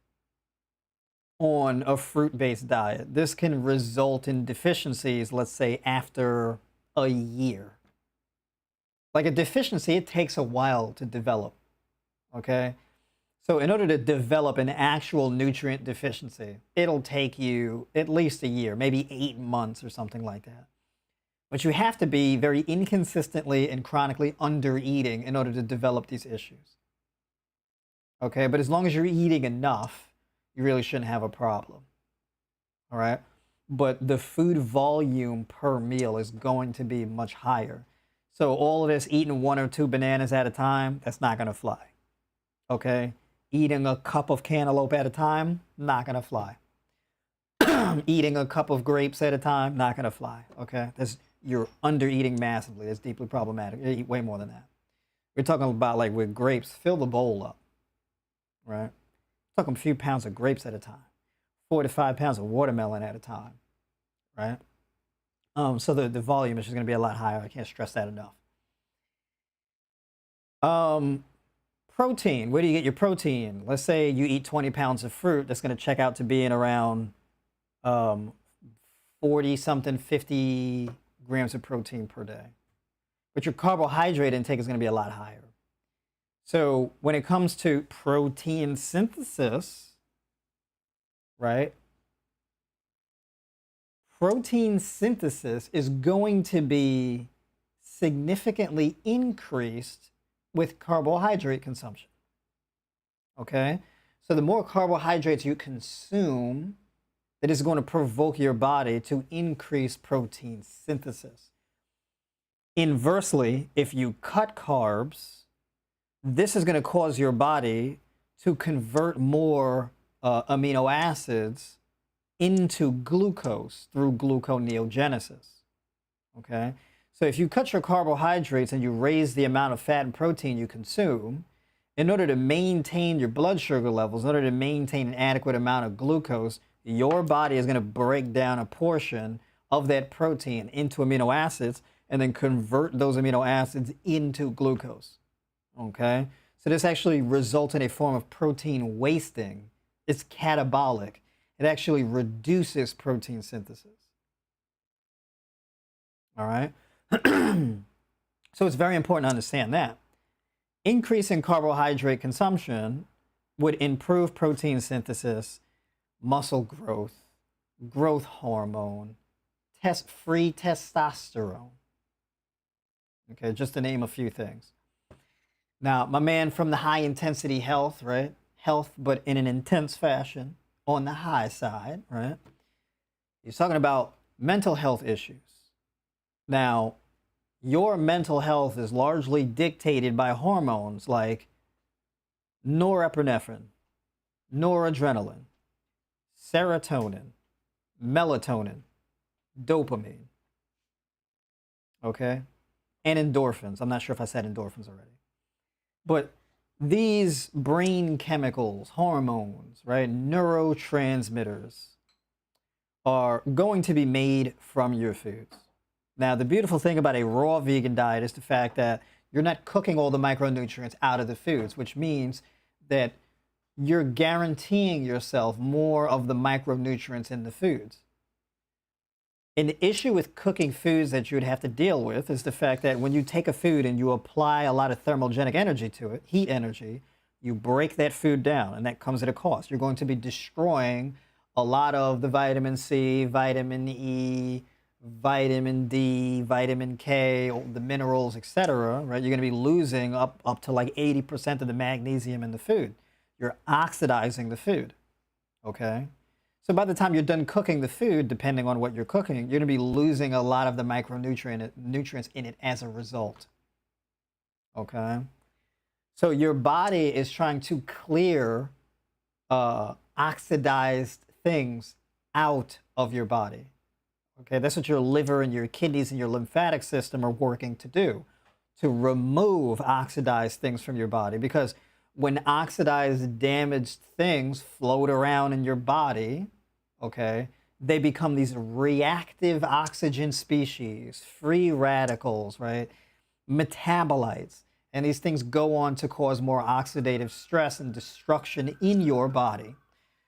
on a fruit-based diet, this can result in deficiencies, let's say, after a year. Like a deficiency, it takes a while to develop, okay? So in order to develop an actual nutrient deficiency, it'll take you at least a year, maybe 8 months or something like that. But you have to be very inconsistently and chronically under-eating in order to develop these issues. Okay, but as long as you're eating enough, you really shouldn't have a problem. All right? but the food volume per meal is going to be much higher. So all of this eating 1 or 2 bananas at a time, that's not going to fly. Okay? Eating a cup of cantaloupe at a time, not going to fly. Eating a cup of grapes at a time, not going to fly. Okay? You're under eating massively. It's deeply problematic. You eat way more than that. We're talking about, like, with grapes, fill the bowl up. Right? Talking a few pounds of grapes at a time. 4 to 5 pounds of watermelon at a time. Right? So the volume is just going to be a lot higher. I can't stress that enough. Protein. Where do you get your protein? Let's say you eat 20 pounds of fruit. That's going to check out to being around 40 something, 50 grams of protein per day. But your carbohydrate intake is going to be a lot higher. So when it comes to protein synthesis, right? Protein synthesis is going to be significantly increased with carbohydrate consumption. Okay? So the more carbohydrates you consume, that is going to provoke your body to increase protein synthesis. Inversely, if you cut carbs, this is going to cause your body to convert more amino acids into glucose through gluconeogenesis. Okay? So if you cut your carbohydrates and you raise the amount of fat and protein you consume, in order to maintain your blood sugar levels, in order to maintain an adequate amount of glucose, your body is going to break down a portion of that protein into amino acids and then convert those amino acids into glucose. Okay? So this actually results in a form of protein wasting. It's catabolic. It actually reduces protein synthesis. All right? So it's very important to understand that. Increasing carbohydrate consumption would improve protein synthesis, muscle growth, growth hormone, free testosterone. Okay, just to name a few things. Now, my man from the high intensity health, right? Health, but in an intense fashion, on the high side, right? He's talking about mental health issues. Now, your mental health is largely dictated by hormones like norepinephrine, noradrenaline, serotonin, melatonin, dopamine, okay? And endorphins. I'm not sure if I said endorphins already. But these brain chemicals, hormones, right, neurotransmitters are going to be made from your foods. Now, the beautiful thing about a raw vegan diet is the fact that you're not cooking all the micronutrients out of the foods, which means that you're guaranteeing yourself more of the micronutrients in the foods. An issue with cooking foods that you would have to deal with is the fact that when you take a food and you apply a lot of thermogenic energy to it, heat energy, you break that food down, and that comes at a cost. You're going to be destroying a lot of the vitamin C, vitamin E, vitamin D, vitamin K, the minerals, etc. Right? You're going to be losing up to like 80% of the magnesium in the food. You're oxidizing the food. Okay? So by the time you're done cooking the food, depending on what you're cooking, you're going to be losing a lot of the nutrients in it as a result. Okay? So your body is trying to clear oxidized things out of your body. Okay? That's what your liver and your kidneys and your lymphatic system are working to do, to remove oxidized things from your body. Because when oxidized, damaged things float around in your body, okay, they become these reactive oxygen species, free radicals, right? Metabolites. And these things go on to cause more oxidative stress and destruction in your body,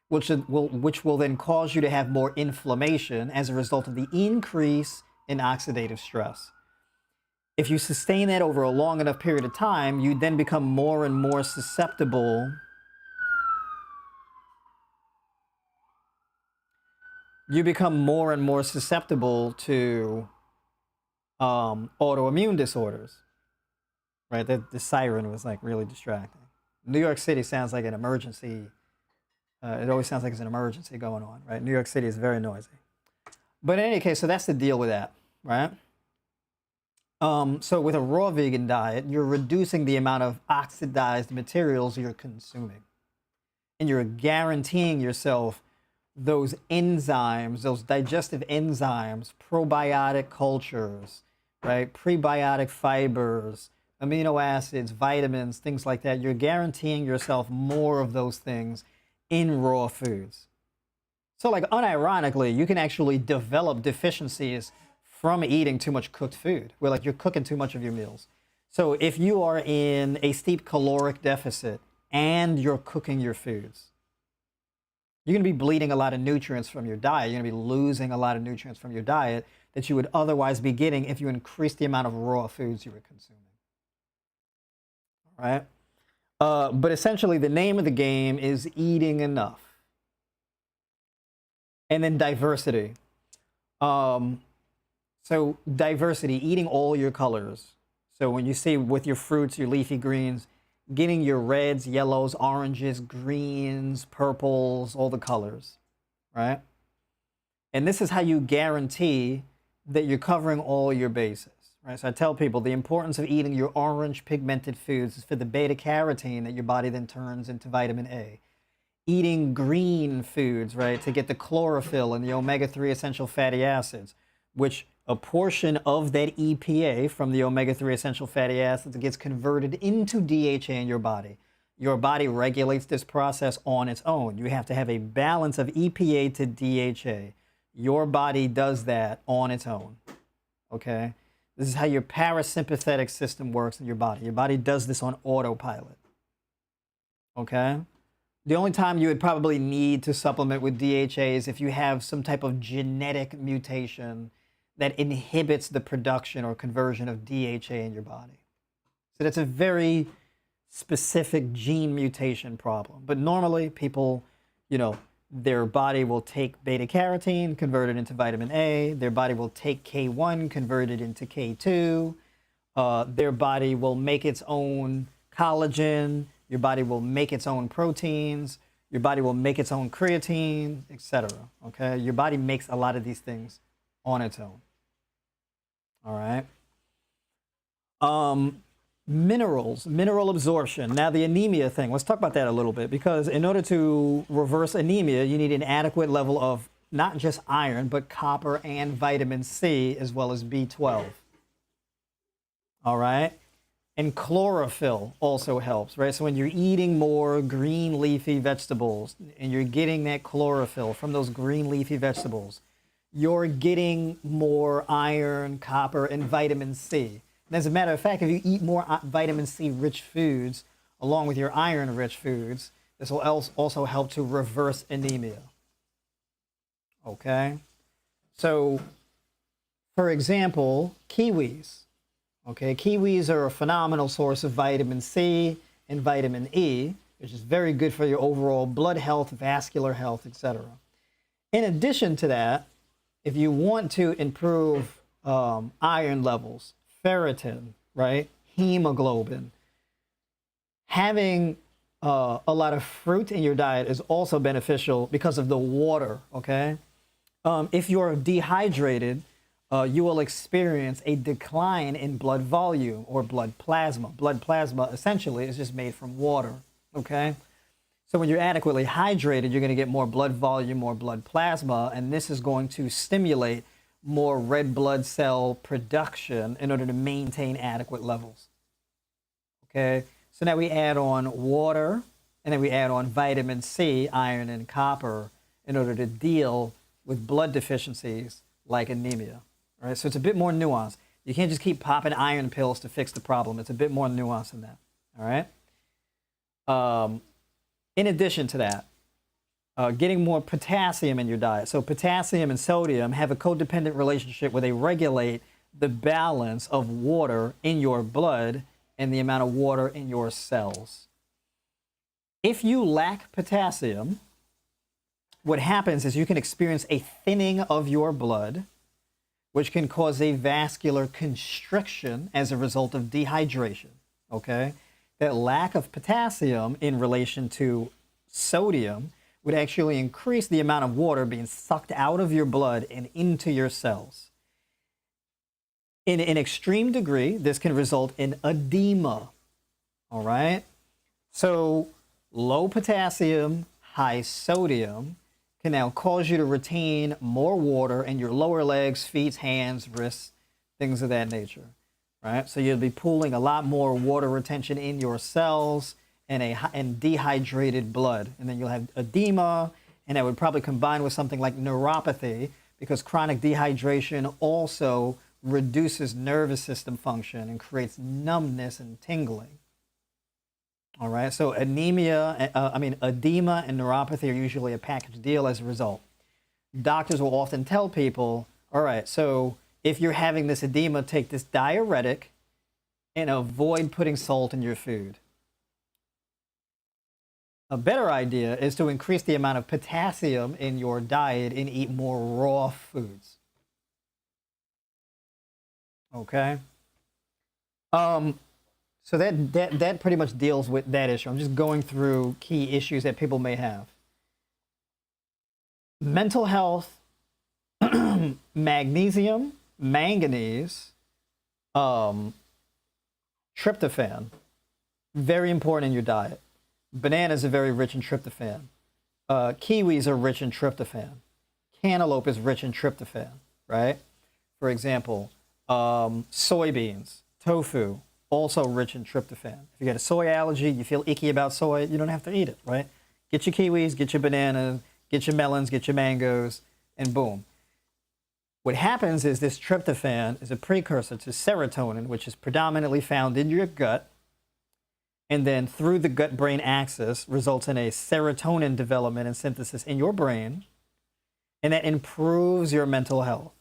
which will then cause you to have more inflammation as a result of the increase in oxidative stress. If you sustain that over a long enough period of time, you then become more and more susceptible. You become more and more susceptible to autoimmune disorders. Right? The siren was like really distracting. New York City sounds like an emergency. It always sounds like there's an emergency going on, right? New York City is very noisy. But in any case, so that's the deal with that, right? So with a raw vegan diet, you're reducing the amount of oxidized materials you're consuming. And you're guaranteeing yourself those enzymes, those digestive enzymes, probiotic cultures, right? Prebiotic fibers, amino acids, vitamins, things like that. You're guaranteeing yourself more of those things in raw foods. So like unironically, you can actually develop deficiencies from eating too much cooked food, where like you're cooking too much of your meals. So if you are in a steep caloric deficit and you're cooking your foods, you're going to be bleeding a lot of nutrients from your diet. You're going to be losing a lot of nutrients from your diet that you would otherwise be getting if you increase the amount of raw foods you were consuming. All right? But essentially, the name of the game is eating enough. And then diversity. So diversity, eating all your colors. So when you see with your fruits, your leafy greens, getting your reds, yellows, oranges, greens, purples, all the colors, right? And this is how you guarantee that you're covering all your bases, right? So I tell people the importance of eating your orange pigmented foods is for the beta carotene that your body then turns into vitamin A. Eating green foods, right, to get the chlorophyll and the omega-3 essential fatty acids, which a portion of that EPA from the omega-3 essential fatty acids gets converted into DHA in your body. Your body regulates this process on its own. You have to have a balance of EPA to DHA. Your body does that on its own, okay? This is how your parasympathetic system works in your body. Your body does this on autopilot, okay? The only time you would probably need to supplement with DHA is if you have some type of genetic mutation that inhibits the production or conversion of DHA in your body. So that's a very specific gene mutation problem. But normally people, you know, their body will take beta carotene, convert it into vitamin A. Their body will take K1, convert it into K2. Their body will make its own collagen. Your body will make its own proteins. Your body will make its own creatine, etc. Okay? Your body makes a lot of these things on its own. All right. Minerals, mineral absorption. Now the anemia thing, let's talk about that a little bit, because in order to reverse anemia, you need an adequate level of not just iron, but copper and vitamin C, as well as B12. All right. And chlorophyll also helps, right? So when you're eating more green leafy vegetables and you're getting that chlorophyll from those green leafy vegetables, you're getting more iron, copper, and vitamin C. And as a matter of fact, if you eat more vitamin C rich foods along with your iron rich foods, this will also help to reverse anemia. Okay? So, for example, kiwis. Okay, kiwis are a phenomenal source of vitamin C and vitamin E, which is very good for your overall blood health, vascular health, etc. In addition to that, if you want to improve iron levels, ferritin, right, hemoglobin, having a lot of fruit in your diet is also beneficial because of the water, okay? If you're dehydrated, you will experience a decline in blood volume or blood plasma. Blood plasma essentially is just made from water, okay? So when you're adequately hydrated, you're going to get more blood volume, more blood plasma, and this is going to stimulate more red blood cell production in order to maintain adequate levels. Okay, so now we add on water, and then we add on vitamin C, iron, and copper in order to deal with blood deficiencies like anemia. All right, so it's a bit more nuanced. You can't just keep popping iron pills to fix the problem. It's a bit more nuanced than that. All right. In addition to that, getting more potassium in your diet. So potassium and sodium have a codependent relationship where they regulate the balance of water in your blood and the amount of water in your cells. If you lack potassium, what happens is you can experience a thinning of your blood, which can cause a vascular constriction as a result of dehydration, okay? That lack of potassium in relation to sodium would actually increase the amount of water being sucked out of your blood and into your cells. In an extreme degree, this can result in edema. All right? So low potassium, high sodium can now cause you to retain more water in your lower legs, feet, hands, wrists, things of that nature. Right? So you'll be pooling a lot more water retention in your cells and dehydrated blood. And then you'll have edema, and that would probably combine with something like neuropathy, because chronic dehydration also reduces nervous system function and creates numbness and tingling. All right, so edema and neuropathy are usually a package deal as a result. Doctors will often tell people, all right, so if you're having this edema, take this diuretic and avoid putting salt in your food. A better idea is to increase the amount of potassium in your diet and eat more raw foods. Okay. So that pretty much deals with that issue. I'm just going through key issues that people may have. Mental health, magnesium, manganese, tryptophan, very important in your diet. Bananas are very rich in tryptophan. Kiwis are rich in tryptophan. Cantaloupe is rich in tryptophan, right? For example, soybeans, tofu, also rich in tryptophan. If you get a soy allergy, you feel icky about soy, you don't have to eat it, right? Get your kiwis, get your bananas, get your melons, get your mangoes, and boom. What happens is this tryptophan is a precursor to serotonin, which is predominantly found in your gut, and then through the gut-brain axis results in a serotonin development and synthesis in your brain, and that improves your mental health,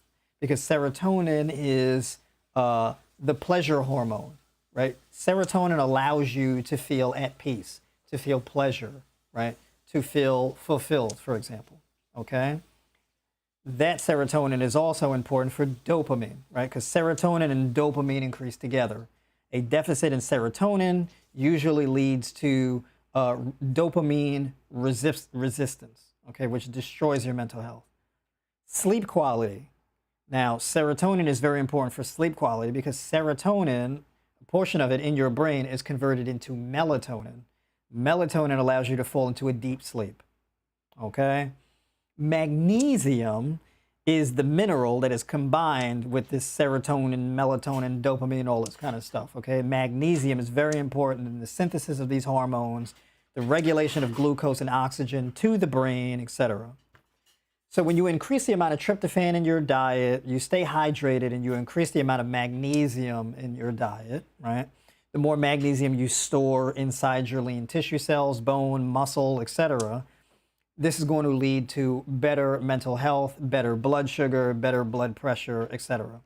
because serotonin is the pleasure hormone, right? Serotonin allows you to feel at peace, to feel pleasure, right? To feel fulfilled, for example, okay? That serotonin is also important for dopamine, right? Because serotonin and dopamine increase together. A deficit in serotonin usually leads to dopamine resistance, okay, which destroys your mental health. Sleep quality. Now, serotonin is very important for sleep quality because serotonin, a portion of it in your brain, is converted into melatonin. Melatonin allows you to fall into a deep sleep, okay? Magnesium is the mineral that is combined with this serotonin, melatonin, dopamine, all this kind of stuff, okay? Magnesium is very important in the synthesis of these hormones, the regulation of glucose and oxygen to the brain, etc. So when you increase the amount of tryptophan in your diet, you stay hydrated and you increase the amount of magnesium in your diet, right? The more magnesium you store inside your lean tissue cells, bone, muscle, etc., this is going to lead to better mental health, better blood sugar, better blood pressure, etc.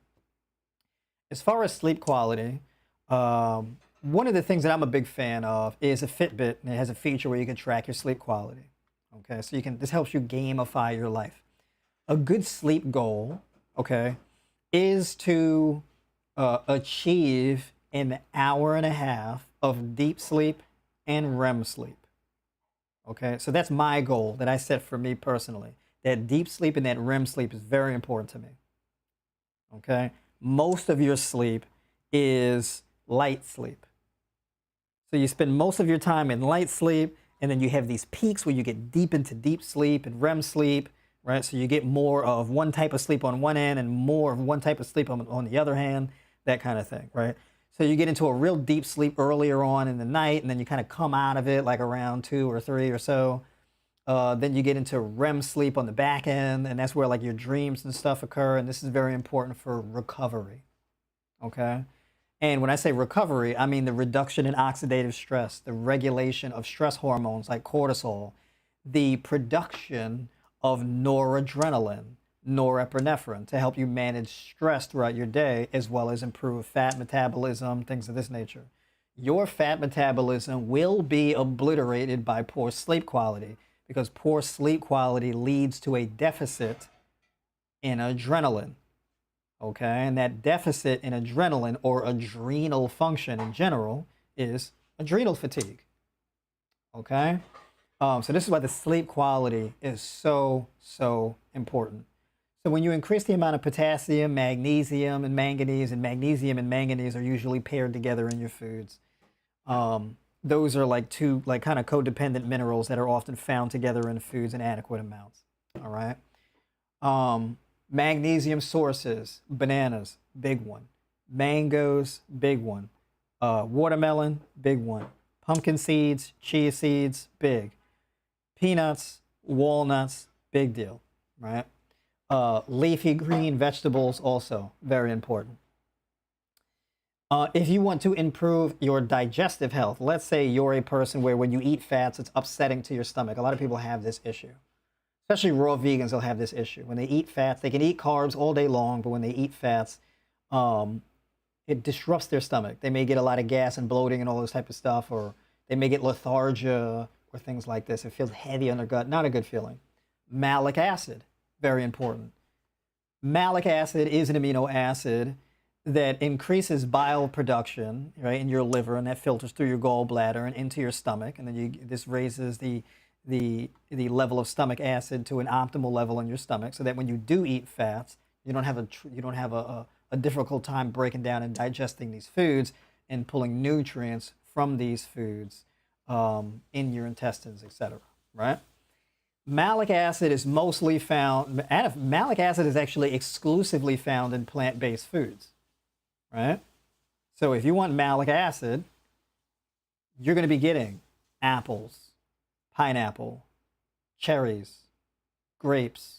As far as sleep quality, one of the things that I'm a big fan of is a Fitbit, and it has a feature where you can track your sleep quality. Okay, so this helps you gamify your life. A good sleep goal, okay, is to achieve an hour and a half of deep sleep and REM sleep. Okay, so that's my goal that I set for me personally. That deep sleep and that REM sleep is very important to me. Okay, most of your sleep is light sleep. So you spend most of your time in light sleep, and then you have these peaks where you get deep into deep sleep and REM sleep, right? So you get more of one type of sleep on one end and more of one type of sleep on the other hand, that kind of thing, right? So you get into a real deep sleep earlier on in the night, and then you kind of come out of it like around 2 or 3 or so. Then you get into REM sleep on the back end, and that's where like your dreams and stuff occur, and this is very important for recovery, okay? And when I say recovery, I mean the reduction in oxidative stress, the regulation of stress hormones like cortisol, the production of noradrenaline, norepinephrine, to help you manage stress throughout your day, as well as improve fat metabolism, things of this nature. Your fat metabolism will be obliterated by poor sleep quality, because poor sleep quality leads to a deficit in adrenaline. Okay, and that deficit in adrenaline, or adrenal function in general, is adrenal fatigue. Okay, So this is why the sleep quality is so important. So when you increase the amount of potassium, magnesium, and magnesium and manganese are usually paired together in your foods. Those are like two, like kind of codependent minerals that are often found together in foods in adequate amounts. All right. Magnesium sources, bananas, big one. Mangoes, big one. Watermelon, big one. Pumpkin seeds, chia seeds, big. Peanuts, walnuts, big deal, right? Leafy green vegetables, also very important. If you want to improve your digestive health, let's say you're a person where when you eat fats, it's upsetting to your stomach. A lot of people have this issue. Especially raw vegans will have this issue. When they eat fats, they can eat carbs all day long, but when they eat fats, it disrupts their stomach. They may get a lot of gas and bloating and all this type of stuff, or they may get lethargia or things like this. It feels heavy on their gut, not a good feeling. Malic acid, very important. Malic acid is an amino acid that increases bile production, right, in your liver, and that filters through your gallbladder and into your stomach, and then this raises the level of stomach acid to an optimal level in your stomach, so that when you do eat fats, you don't have a difficult time breaking down and digesting these foods and pulling nutrients from these foods in your intestines, etc. Right? Malic acid is mostly found. Malic acid is actually exclusively found in plant-based foods. Right? So if you want malic acid, you're going to be getting apples, pineapple, cherries, grapes,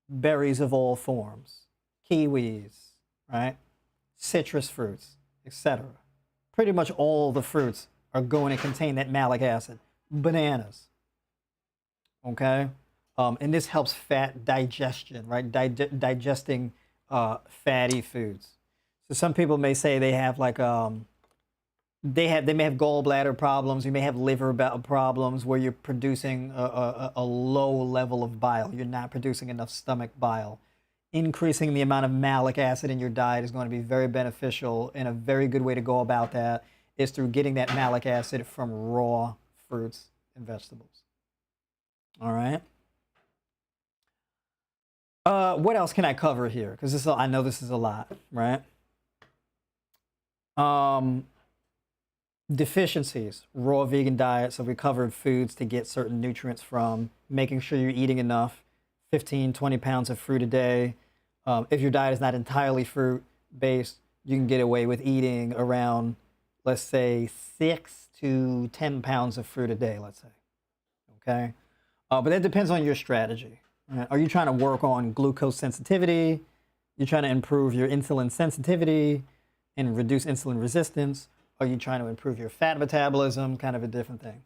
berries of all forms, kiwis, right? Citrus fruits, etc. Pretty much all the fruits are going to contain that malic acid. Bananas, okay? And this helps fat digestion, right? Digesting fatty foods. So some people may say they have like they may have gallbladder problems. You may have liver problems where you're producing a low level of bile. You're not producing enough stomach bile. Increasing the amount of malic acid in your diet is going to be very beneficial, and a very good way to go about that is through getting that malic acid from raw fruits and vegetables. All right. What else can I cover here? Because I know this is a lot, right? Deficiencies, raw vegan diet. So we covered foods to get certain nutrients from, making sure you're eating enough, 15, 20 pounds of fruit a day. If your diet is not entirely fruit-based, you can get away with eating around, let's say, 6 to 10 pounds of fruit a day, let's say, okay? But that depends on your strategy. Right? Are you trying to work on glucose sensitivity? You're trying to improve your insulin sensitivity and reduce insulin resistance? Are you trying to improve your fat metabolism? Kind of a different thing.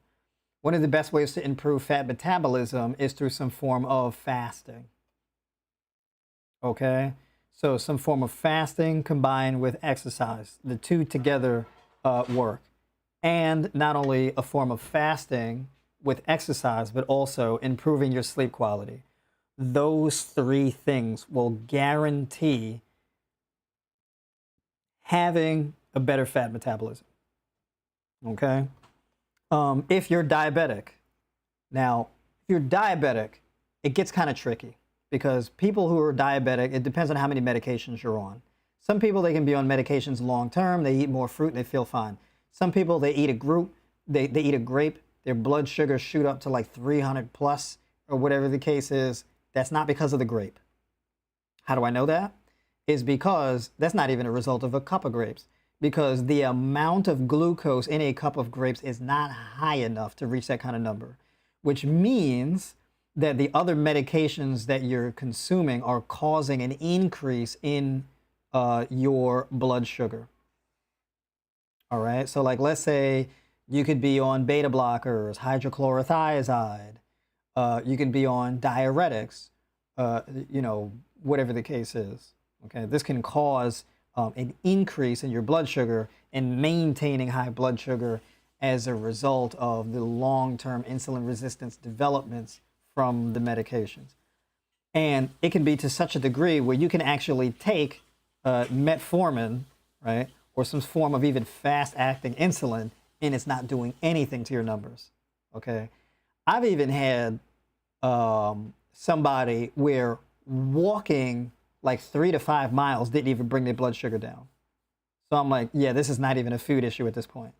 One of the best ways to improve fat metabolism is through some form of fasting. Okay? So some form of fasting combined with exercise. The two together work. And not only a form of fasting with exercise, but also improving your sleep quality. Those three things will guarantee having a better fat metabolism. Okay? If you're diabetic, now, if you're diabetic, it gets kind of tricky because people who are diabetic, it depends on how many medications you're on. Some people, they can be on medications long term, they eat more fruit, and they feel fine. Some people, they eat they eat a grape, their blood sugars shoot up to like 300 plus or whatever the case is. That's not because of the grape. How do I know that? Is because that's not even a result of a cup of grapes, because the amount of glucose in a cup of grapes is not high enough to reach that kind of number, which means that the other medications that you're consuming are causing an increase in your blood sugar. All right, so like let's say you could be on beta blockers, hydrochlorothiazide, you can be on diuretics, whatever the case is. Okay, this can cause an increase in your blood sugar and maintaining high blood sugar as a result of the long-term insulin resistance developments from the medications. And it can be to such a degree where you can actually take metformin, right, or some form of even fast-acting insulin, and it's not doing anything to your numbers. Okay, I've even had somebody where walking like 3 to 5 miles didn't even bring their blood sugar down. So I'm like, yeah, this is not even a food issue at this point.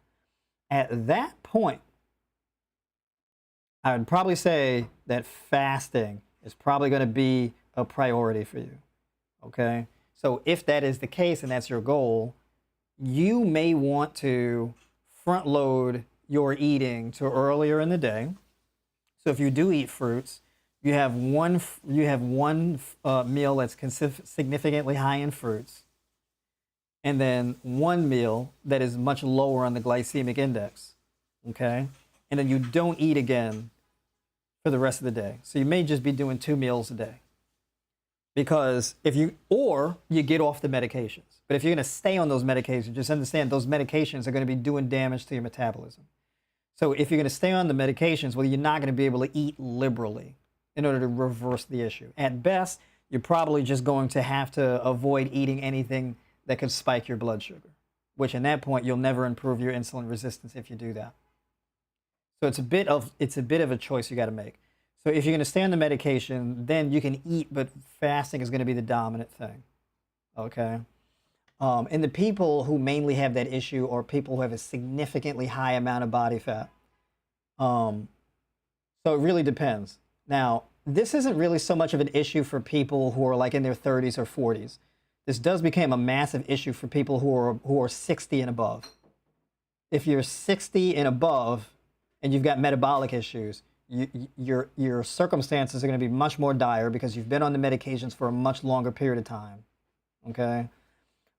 At that point, I would probably say that fasting is probably going to be a priority for you. Okay? So if that is the case and that's your goal, you may want to front load your eating to earlier in the day. So if you do eat fruits, you have one meal that's significantly high in fruits, and then one meal that is much lower on the glycemic index. Okay? And then you don't eat again for the rest of the day. So you may just be doing 2 meals a day. Because or you get off the medications. But if you're going to stay on those medications, just understand those medications are going to be doing damage to your metabolism. So if you're going to stay on the medications, well, you're not going to be able to eat liberally in order to reverse the issue. At best, you're probably just going to have to avoid eating anything that could spike your blood sugar, which in that point, you'll never improve your insulin resistance if you do that. So it's a bit of a choice you got to make. So if you're going to stay on the medication, then you can eat, but fasting is going to be the dominant thing. Okay? And the people who mainly have that issue are people who have a significantly high amount of body fat. So it really depends. Now, this isn't really so much of an issue for people who are like in their 30s or 40s. This does become a massive issue for people who are 60 and above. If you're 60 and above and you've got metabolic issues, your circumstances are going to be much more dire because you've been on the medications for a much longer period of time. Okay?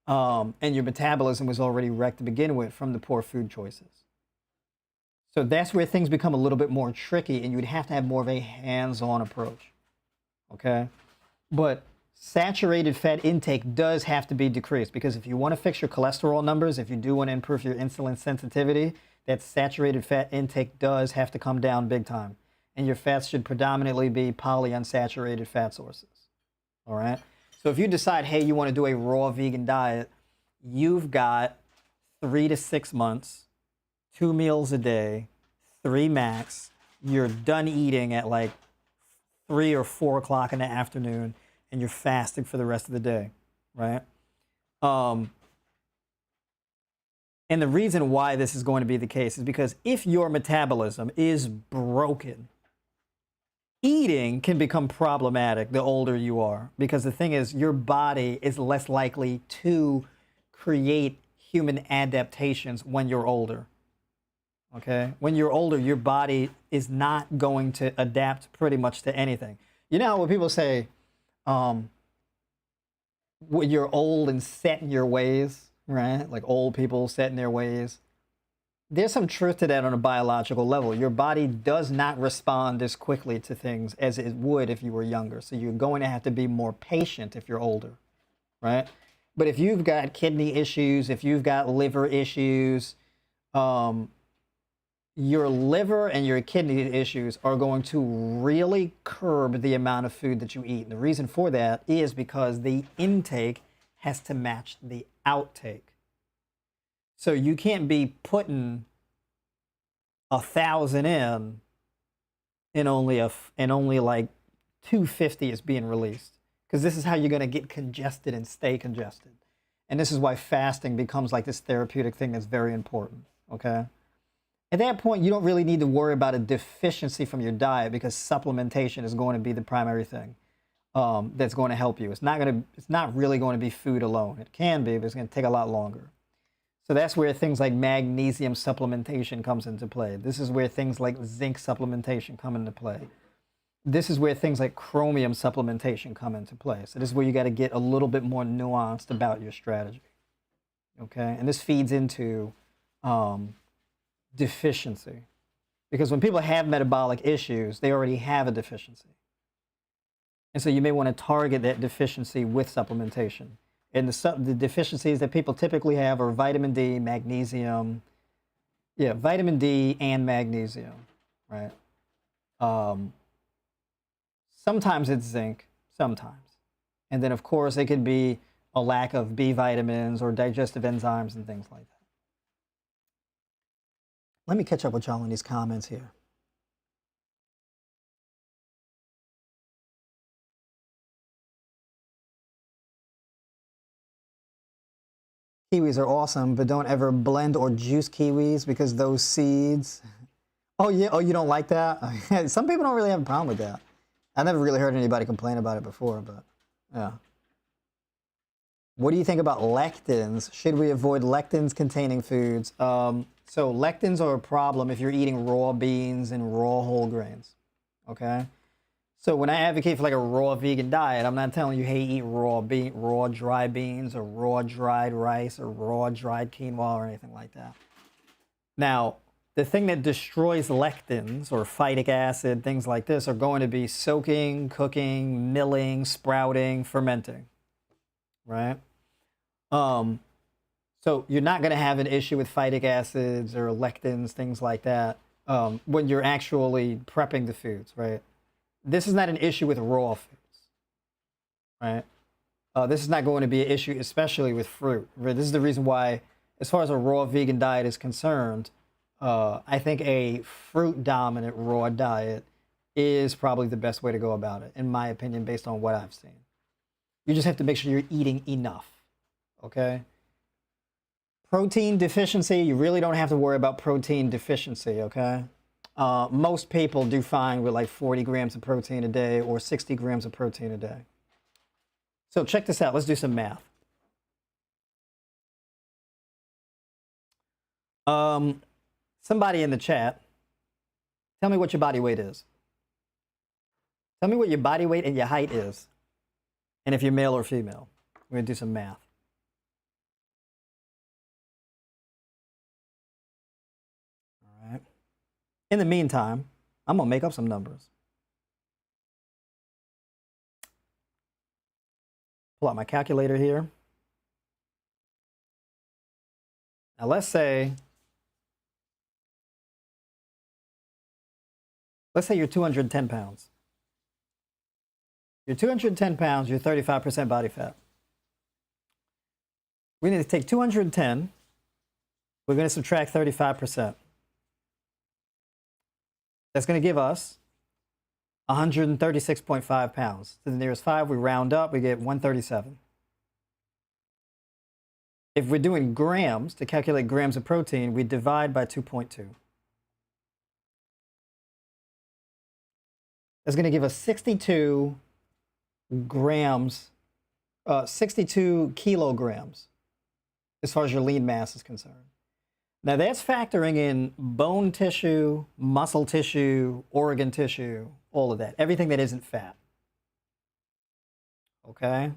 And your metabolism was already wrecked to begin with from the poor food choices. So that's where things become a little bit more tricky, and you'd have to have more of a hands-on approach. Okay? But saturated fat intake does have to be decreased, because if you want to fix your cholesterol numbers, if you do want to improve your insulin sensitivity, that saturated fat intake does have to come down big time. And your fats should predominantly be polyunsaturated fat sources. All right? So if you decide, hey, you want to do a raw vegan diet, you've got 3 to 6 months, 2 meals a day, 3 max. You're done eating at like 3 or 4 o'clock in the afternoon, and you're fasting for the rest of the day, right? And the reason why this is going to be the case is because if your metabolism is broken, eating can become problematic the older you are, because the thing is, your body is less likely to create human adaptations when you're older. Okay? When you're older, your body is not going to adapt pretty much to anything. You know when people say, when you're old and set in your ways, right? Like old people set in their ways. There's some truth to that on a biological level. Your body does not respond as quickly to things as it would if you were younger. So you're going to have to be more patient if you're older, right? But if you've got kidney issues, if you've got liver issues, your liver and your kidney issues are going to really curb the amount of food that you eat. And the reason for that is because the intake has to match the outtake. So you can't be putting 1,000 in and only like 250 is being released, because this is how you're going to get congested and stay congested. And this is why fasting becomes like this therapeutic thing that's very important. Okay. At that point, you don't really need to worry about a deficiency from your diet, because supplementation is going to be the primary thing that's going to help you. It's not really going to be food alone. It can be, but it's going to take a lot longer. So that's where things like magnesium supplementation comes into play. This is where things like zinc supplementation come into play. This is where things like chromium supplementation come into play. So this is where you got to get a little bit more nuanced about your strategy. Okay, and this feeds into deficiency, because when people have metabolic issues, they already have a deficiency, and so you may want to target that deficiency with supplementation. And the deficiencies that people typically have are vitamin D, magnesium. Yeah, vitamin D and magnesium, right? Sometimes it's zinc, sometimes. And then, of course, it could be a lack of B vitamins or digestive enzymes and things like that. Let me catch up with y'all in these comments here. Kiwis are awesome, but don't ever blend or juice kiwis because those seeds. Oh, yeah. Oh, you don't like that? Some people don't really have a problem with that. I never really heard anybody complain about it before, but yeah. What do you think about lectins? Should we avoid lectins containing foods? So lectins are a problem if you're eating raw beans and raw whole grains, okay? So when I advocate for like a raw vegan diet, I'm not telling you, hey, eat raw dry beans or raw dried rice or raw dried quinoa or anything like that. Now, the thing that destroys lectins or phytic acid, things like this, are going to be soaking, cooking, milling, sprouting, fermenting, right? So you're not going to have an issue with phytic acids or lectins, things like that, when you're actually prepping the foods, right? This is not an issue with raw foods, right? This is not going to be an issue, especially with fruit. Right? This is the reason why, as far as a raw vegan diet is concerned, I think a fruit-dominant raw diet is probably the best way to go about it, in my opinion, based on what I've seen. You just have to make sure you're eating enough, okay? Protein deficiency, you really don't have to worry about protein deficiency, okay? Most people do fine with like 40 grams of protein a day or 60 grams of protein a day. So check this out. Let's do some math. Somebody in the chat, tell me what your body weight is. Tell me what your body weight and your height is. And if you're male or female. We're going to do some math. All right. In the meantime, I'm going to make up some numbers. Pull out my calculator here. Now let's say you're 210 pounds. You're 210 pounds, you're 35% body fat. We need to take 210, we're going to subtract 35%. That's going to give us 136.5 pounds. To the nearest 5, we round up, we get 137. If we're doing grams, to calculate grams of protein, we divide by 2.2. That's going to give us 62 grams, 62 kilograms, as far as your lean mass is concerned. Now that's factoring in bone tissue, muscle tissue, organ tissue, all of that, everything that isn't fat. Okay?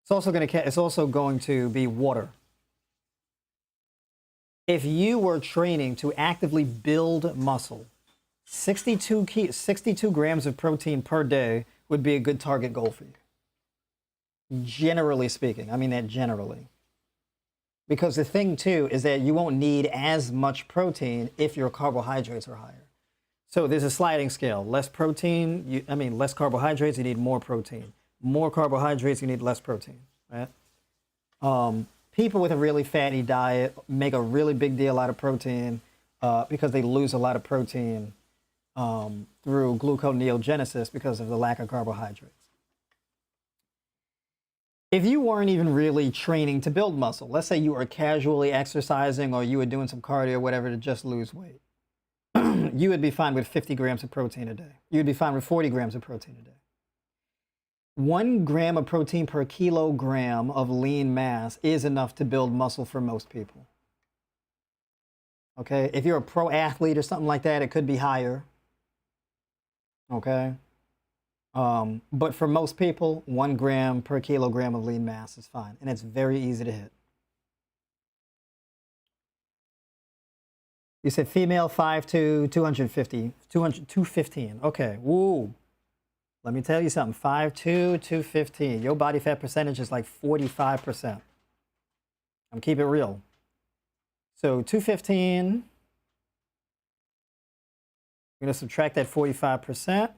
It's also going to be water. If you were training to actively build muscle, 62 grams of protein per day would be a good target goal for you. Generally speaking, I mean that generally. Because the thing too is that you won't need as much protein if your carbohydrates are higher. So there's a sliding scale. Less protein, less carbohydrates, you need more protein. More carbohydrates, you need less protein, right? People with a really fatty diet make a really big deal out of protein because they lose a lot of protein through gluconeogenesis because of the lack of carbohydrates. If you weren't even really training to build muscle, let's say you were casually exercising or you were doing some cardio or whatever to just lose weight, you would be fine with 50 grams of protein a day. You'd be fine with 40 grams of protein a day. 1 gram of protein per kilogram of lean mass is enough to build muscle for most people. Okay, if you're a pro athlete or something like that, it could be higher. Okay, but for most people, 1 gram per kilogram of lean mass is fine, and it's very easy to hit. You said female 5'2", 215. Okay, woo. Let me tell you something, 5'2", 215. Your body fat percentage is like 45%. I'm keeping it real. So 215, we're going to subtract that 45%.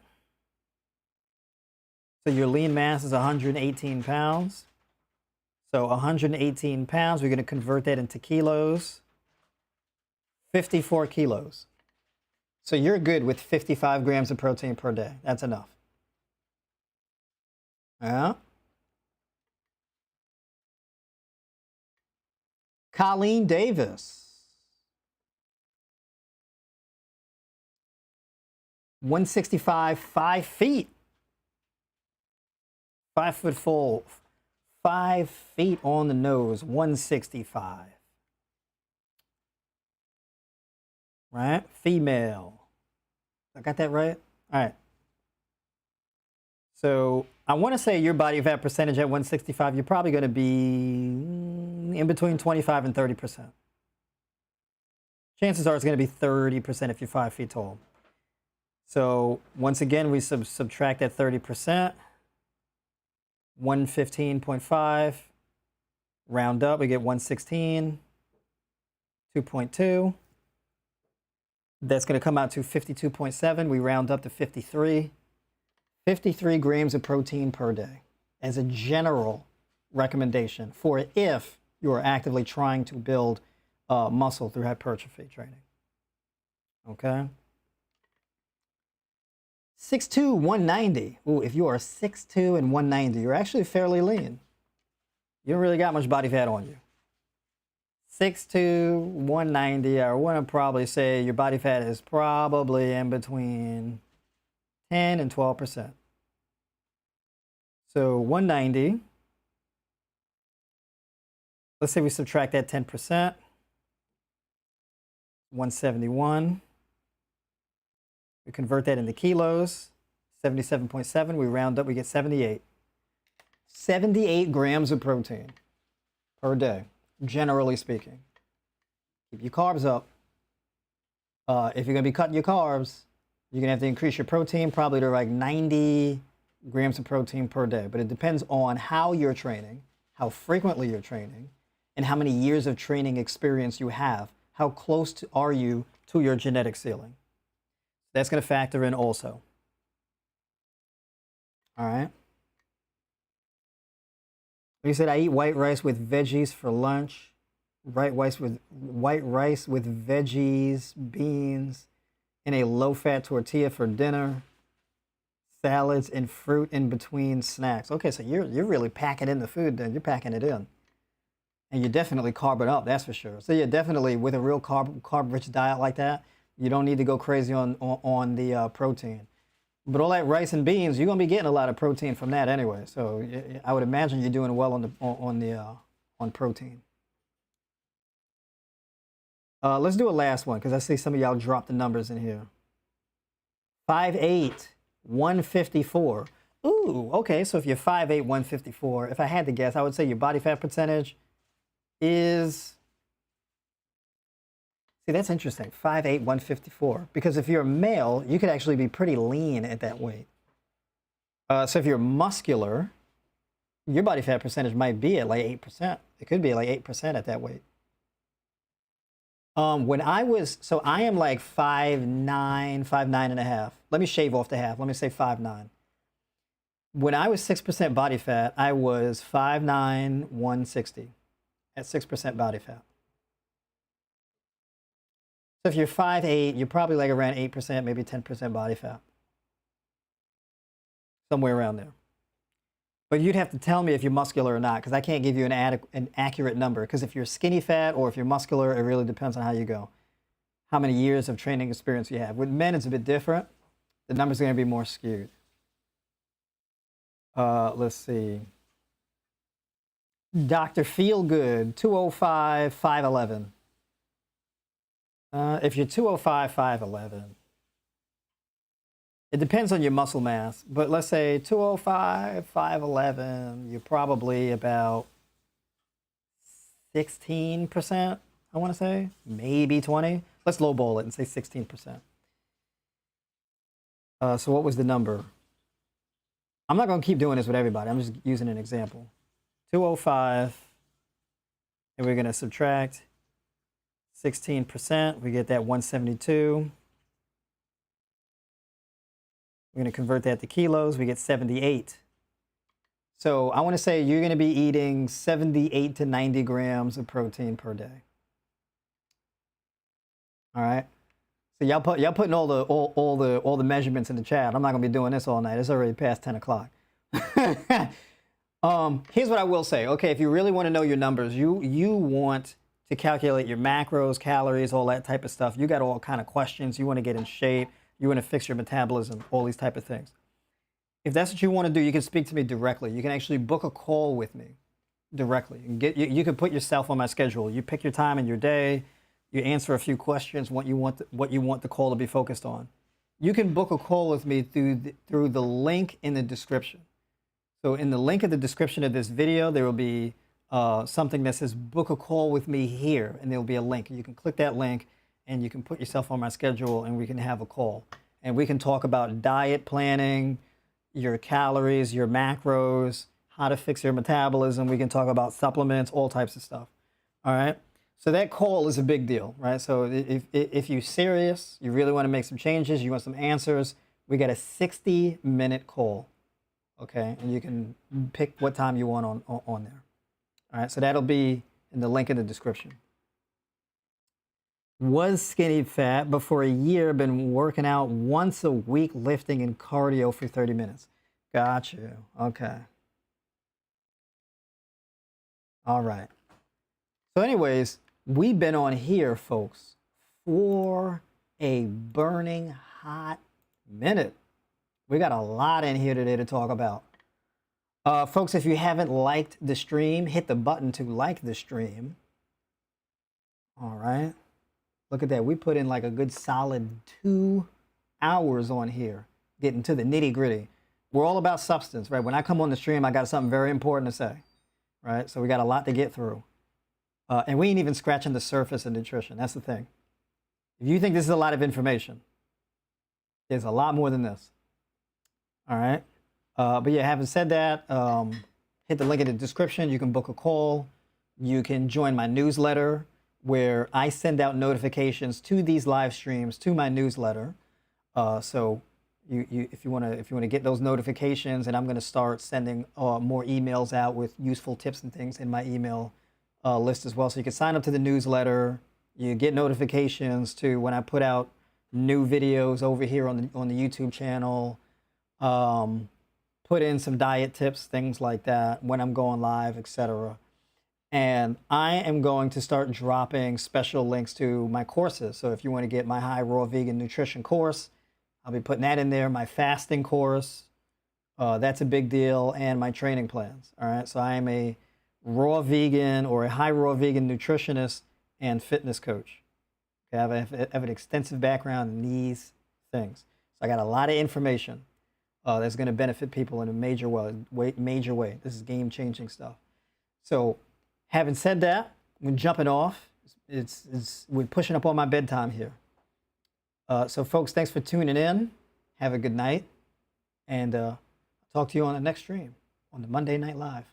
So your lean mass is 118 pounds. So 118 pounds, we're going to convert that into kilos. 54 kilos. So you're good with 55 grams of protein per day. That's enough. Yeah. Colleen Davis. 165, 5 feet. 5 foot full. 5 feet on the nose, 165. Right? Female. I got that right? All right. So I want to say your body fat percentage at 165, you're probably going to be in between 25 and 30%. Chances are it's going to be 30% if you're 5 feet tall. So once again, we subtract that 30%. 115.5. Round up, we get 116. 2.2. That's going to come out to 52.7. We round up to 53. 53 grams of protein per day as a general recommendation for if you're actively trying to build muscle through hypertrophy training. Okay? 6'2", 190. Ooh, if you are 6'2" and 190, you're actually fairly lean. You don't really got much body fat on you. 6'2", 190, I want to probably say your body fat is probably in between 10 and 12%. So 190, let's say we subtract that 10%, 171. We convert that into kilos, 77.7. We round up, we get 78. 78 grams of protein per day, generally speaking. Keep your carbs up. If you're going to be cutting your carbs, you're going to have to increase your protein probably to like 90 grams of protein per day. But it depends on how you're training, how frequently you're training, and how many years of training experience you have. How close are you to your genetic ceiling? That's going to factor in also. All right. You said I eat white rice with veggies for lunch. White rice with veggies, beans, and a low-fat tortilla for dinner. Salads and fruit in between snacks. Okay, so you're really packing in the food then. You're packing it in. And you're definitely carbing up, that's for sure. So you're definitely, with a real carb-rich diet like that, you don't need to go crazy on the protein. But all that rice and beans, you're going to be getting a lot of protein from that anyway. So I would imagine you're doing well on protein. Let's do a last one, because I see some of y'all drop the numbers in here. 5'8", 154. Ooh, okay, so if you're 5'8", 154, if I had to guess, I would say your body fat percentage is... See, that's interesting, 5'8", 154. Because if you're a male, you could actually be pretty lean at that weight. So if you're muscular, your body fat percentage might be at like 8%. It could be like 8% at that weight. When I was, so I am like 5'9", 5'9 and a half. Let me shave off the half. Let me say 5'9". When I was 6% body fat, I was 5'9", 160 at 6% body fat. So if you're 5'8", you're probably like around 8%, maybe 10% body fat. Somewhere around there. But you'd have to tell me if you're muscular or not, because I can't give you an accurate number. Because if you're skinny fat or if you're muscular, it really depends on how you go. How many years of training experience you have. With men, it's a bit different. The numbers are going to be more skewed. Let's see. Dr. Feelgood, 205, 5'11". If you're 205, 5'11", it depends on your muscle mass, but let's say 205, 5'11", you're probably about 16%, I want to say, maybe 20. Let's lowball it and say 16%. So what was the number? I'm not going to keep doing this with everybody. I'm just using an example. 205, and we're going to subtract 16%. We get that 172. We're going to convert that to kilos. We get 78. So I want to say you're going to be eating 78 to 90 grams of protein per day. All right. So y'all putting all the measurements in the chat. I'm not going to be doing this all night. It's already past 10 o'clock. Here's what I will say. Okay, if you really want to know your numbers, you want to calculate your macros, calories, all that type of stuff. You got all kind of questions. You want to get in shape. You want to fix your metabolism, all these type of things. If that's what you want to do, you can speak to me directly. You can actually book a call with me directly. You can put yourself on my schedule. You pick your time in your day. You answer a few questions, what you want the call to be focused on. You can book a call with me through the link in the description. So in the link in the description of this video, there will be something that says book a call with me here, and there will be a link. You can click that link and you can put yourself on my schedule and we can have a call. And we can talk about diet planning, your calories, your macros, how to fix your metabolism. We can talk about supplements, all types of stuff. All right. So that call is a big deal, right? So if you're serious, you really want to make some changes, you want some answers, we got a 60-minute call, okay? And you can pick what time you want on there. All right, so that'll be in the link in the description. Was skinny fat, but for a year been working out once a week, lifting and cardio for 30 minutes. Got you, okay. All right. So anyways, we've been on here, folks, for a burning hot minute. We got a lot in here today to talk about. Folks, if you haven't liked the stream, hit the button to like the stream. All right. Look at that. We put in like a good solid 2 hours on here, getting to the nitty gritty. We're all about substance, right? When I come on the stream, I got something very important to say, right? So we got a lot to get through. And we ain't even scratching the surface of nutrition. That's the thing. If you think this is a lot of information, there's a lot more than this. All right. But yeah, having said that, hit the link in the description. You can book a call. You can join my newsletter where I send out notifications to these live streams to my newsletter. So if you want to get those notifications, and I'm going to start sending more emails out with useful tips and things in my email list as well. So you can sign up to the newsletter. You get notifications to when I put out new videos over here on the YouTube channel. Put in some diet tips, things like that, when I'm going live, etc. And I am going to start dropping special links to my courses. So if you want to get my high raw vegan nutrition course, I'll be putting that in there. My fasting course, that's a big deal, and my training plans. All right. So I am a raw vegan or a high raw vegan nutritionist and fitness coach. Okay, I have an extensive background in these things. So I got a lot of information that's going to benefit people in a major way. This is game-changing stuff. So having said that, we're jumping off. We're pushing up on my bedtime here. So folks, thanks for tuning in. Have a good night. And talk to you on the next stream on the Monday Night Live.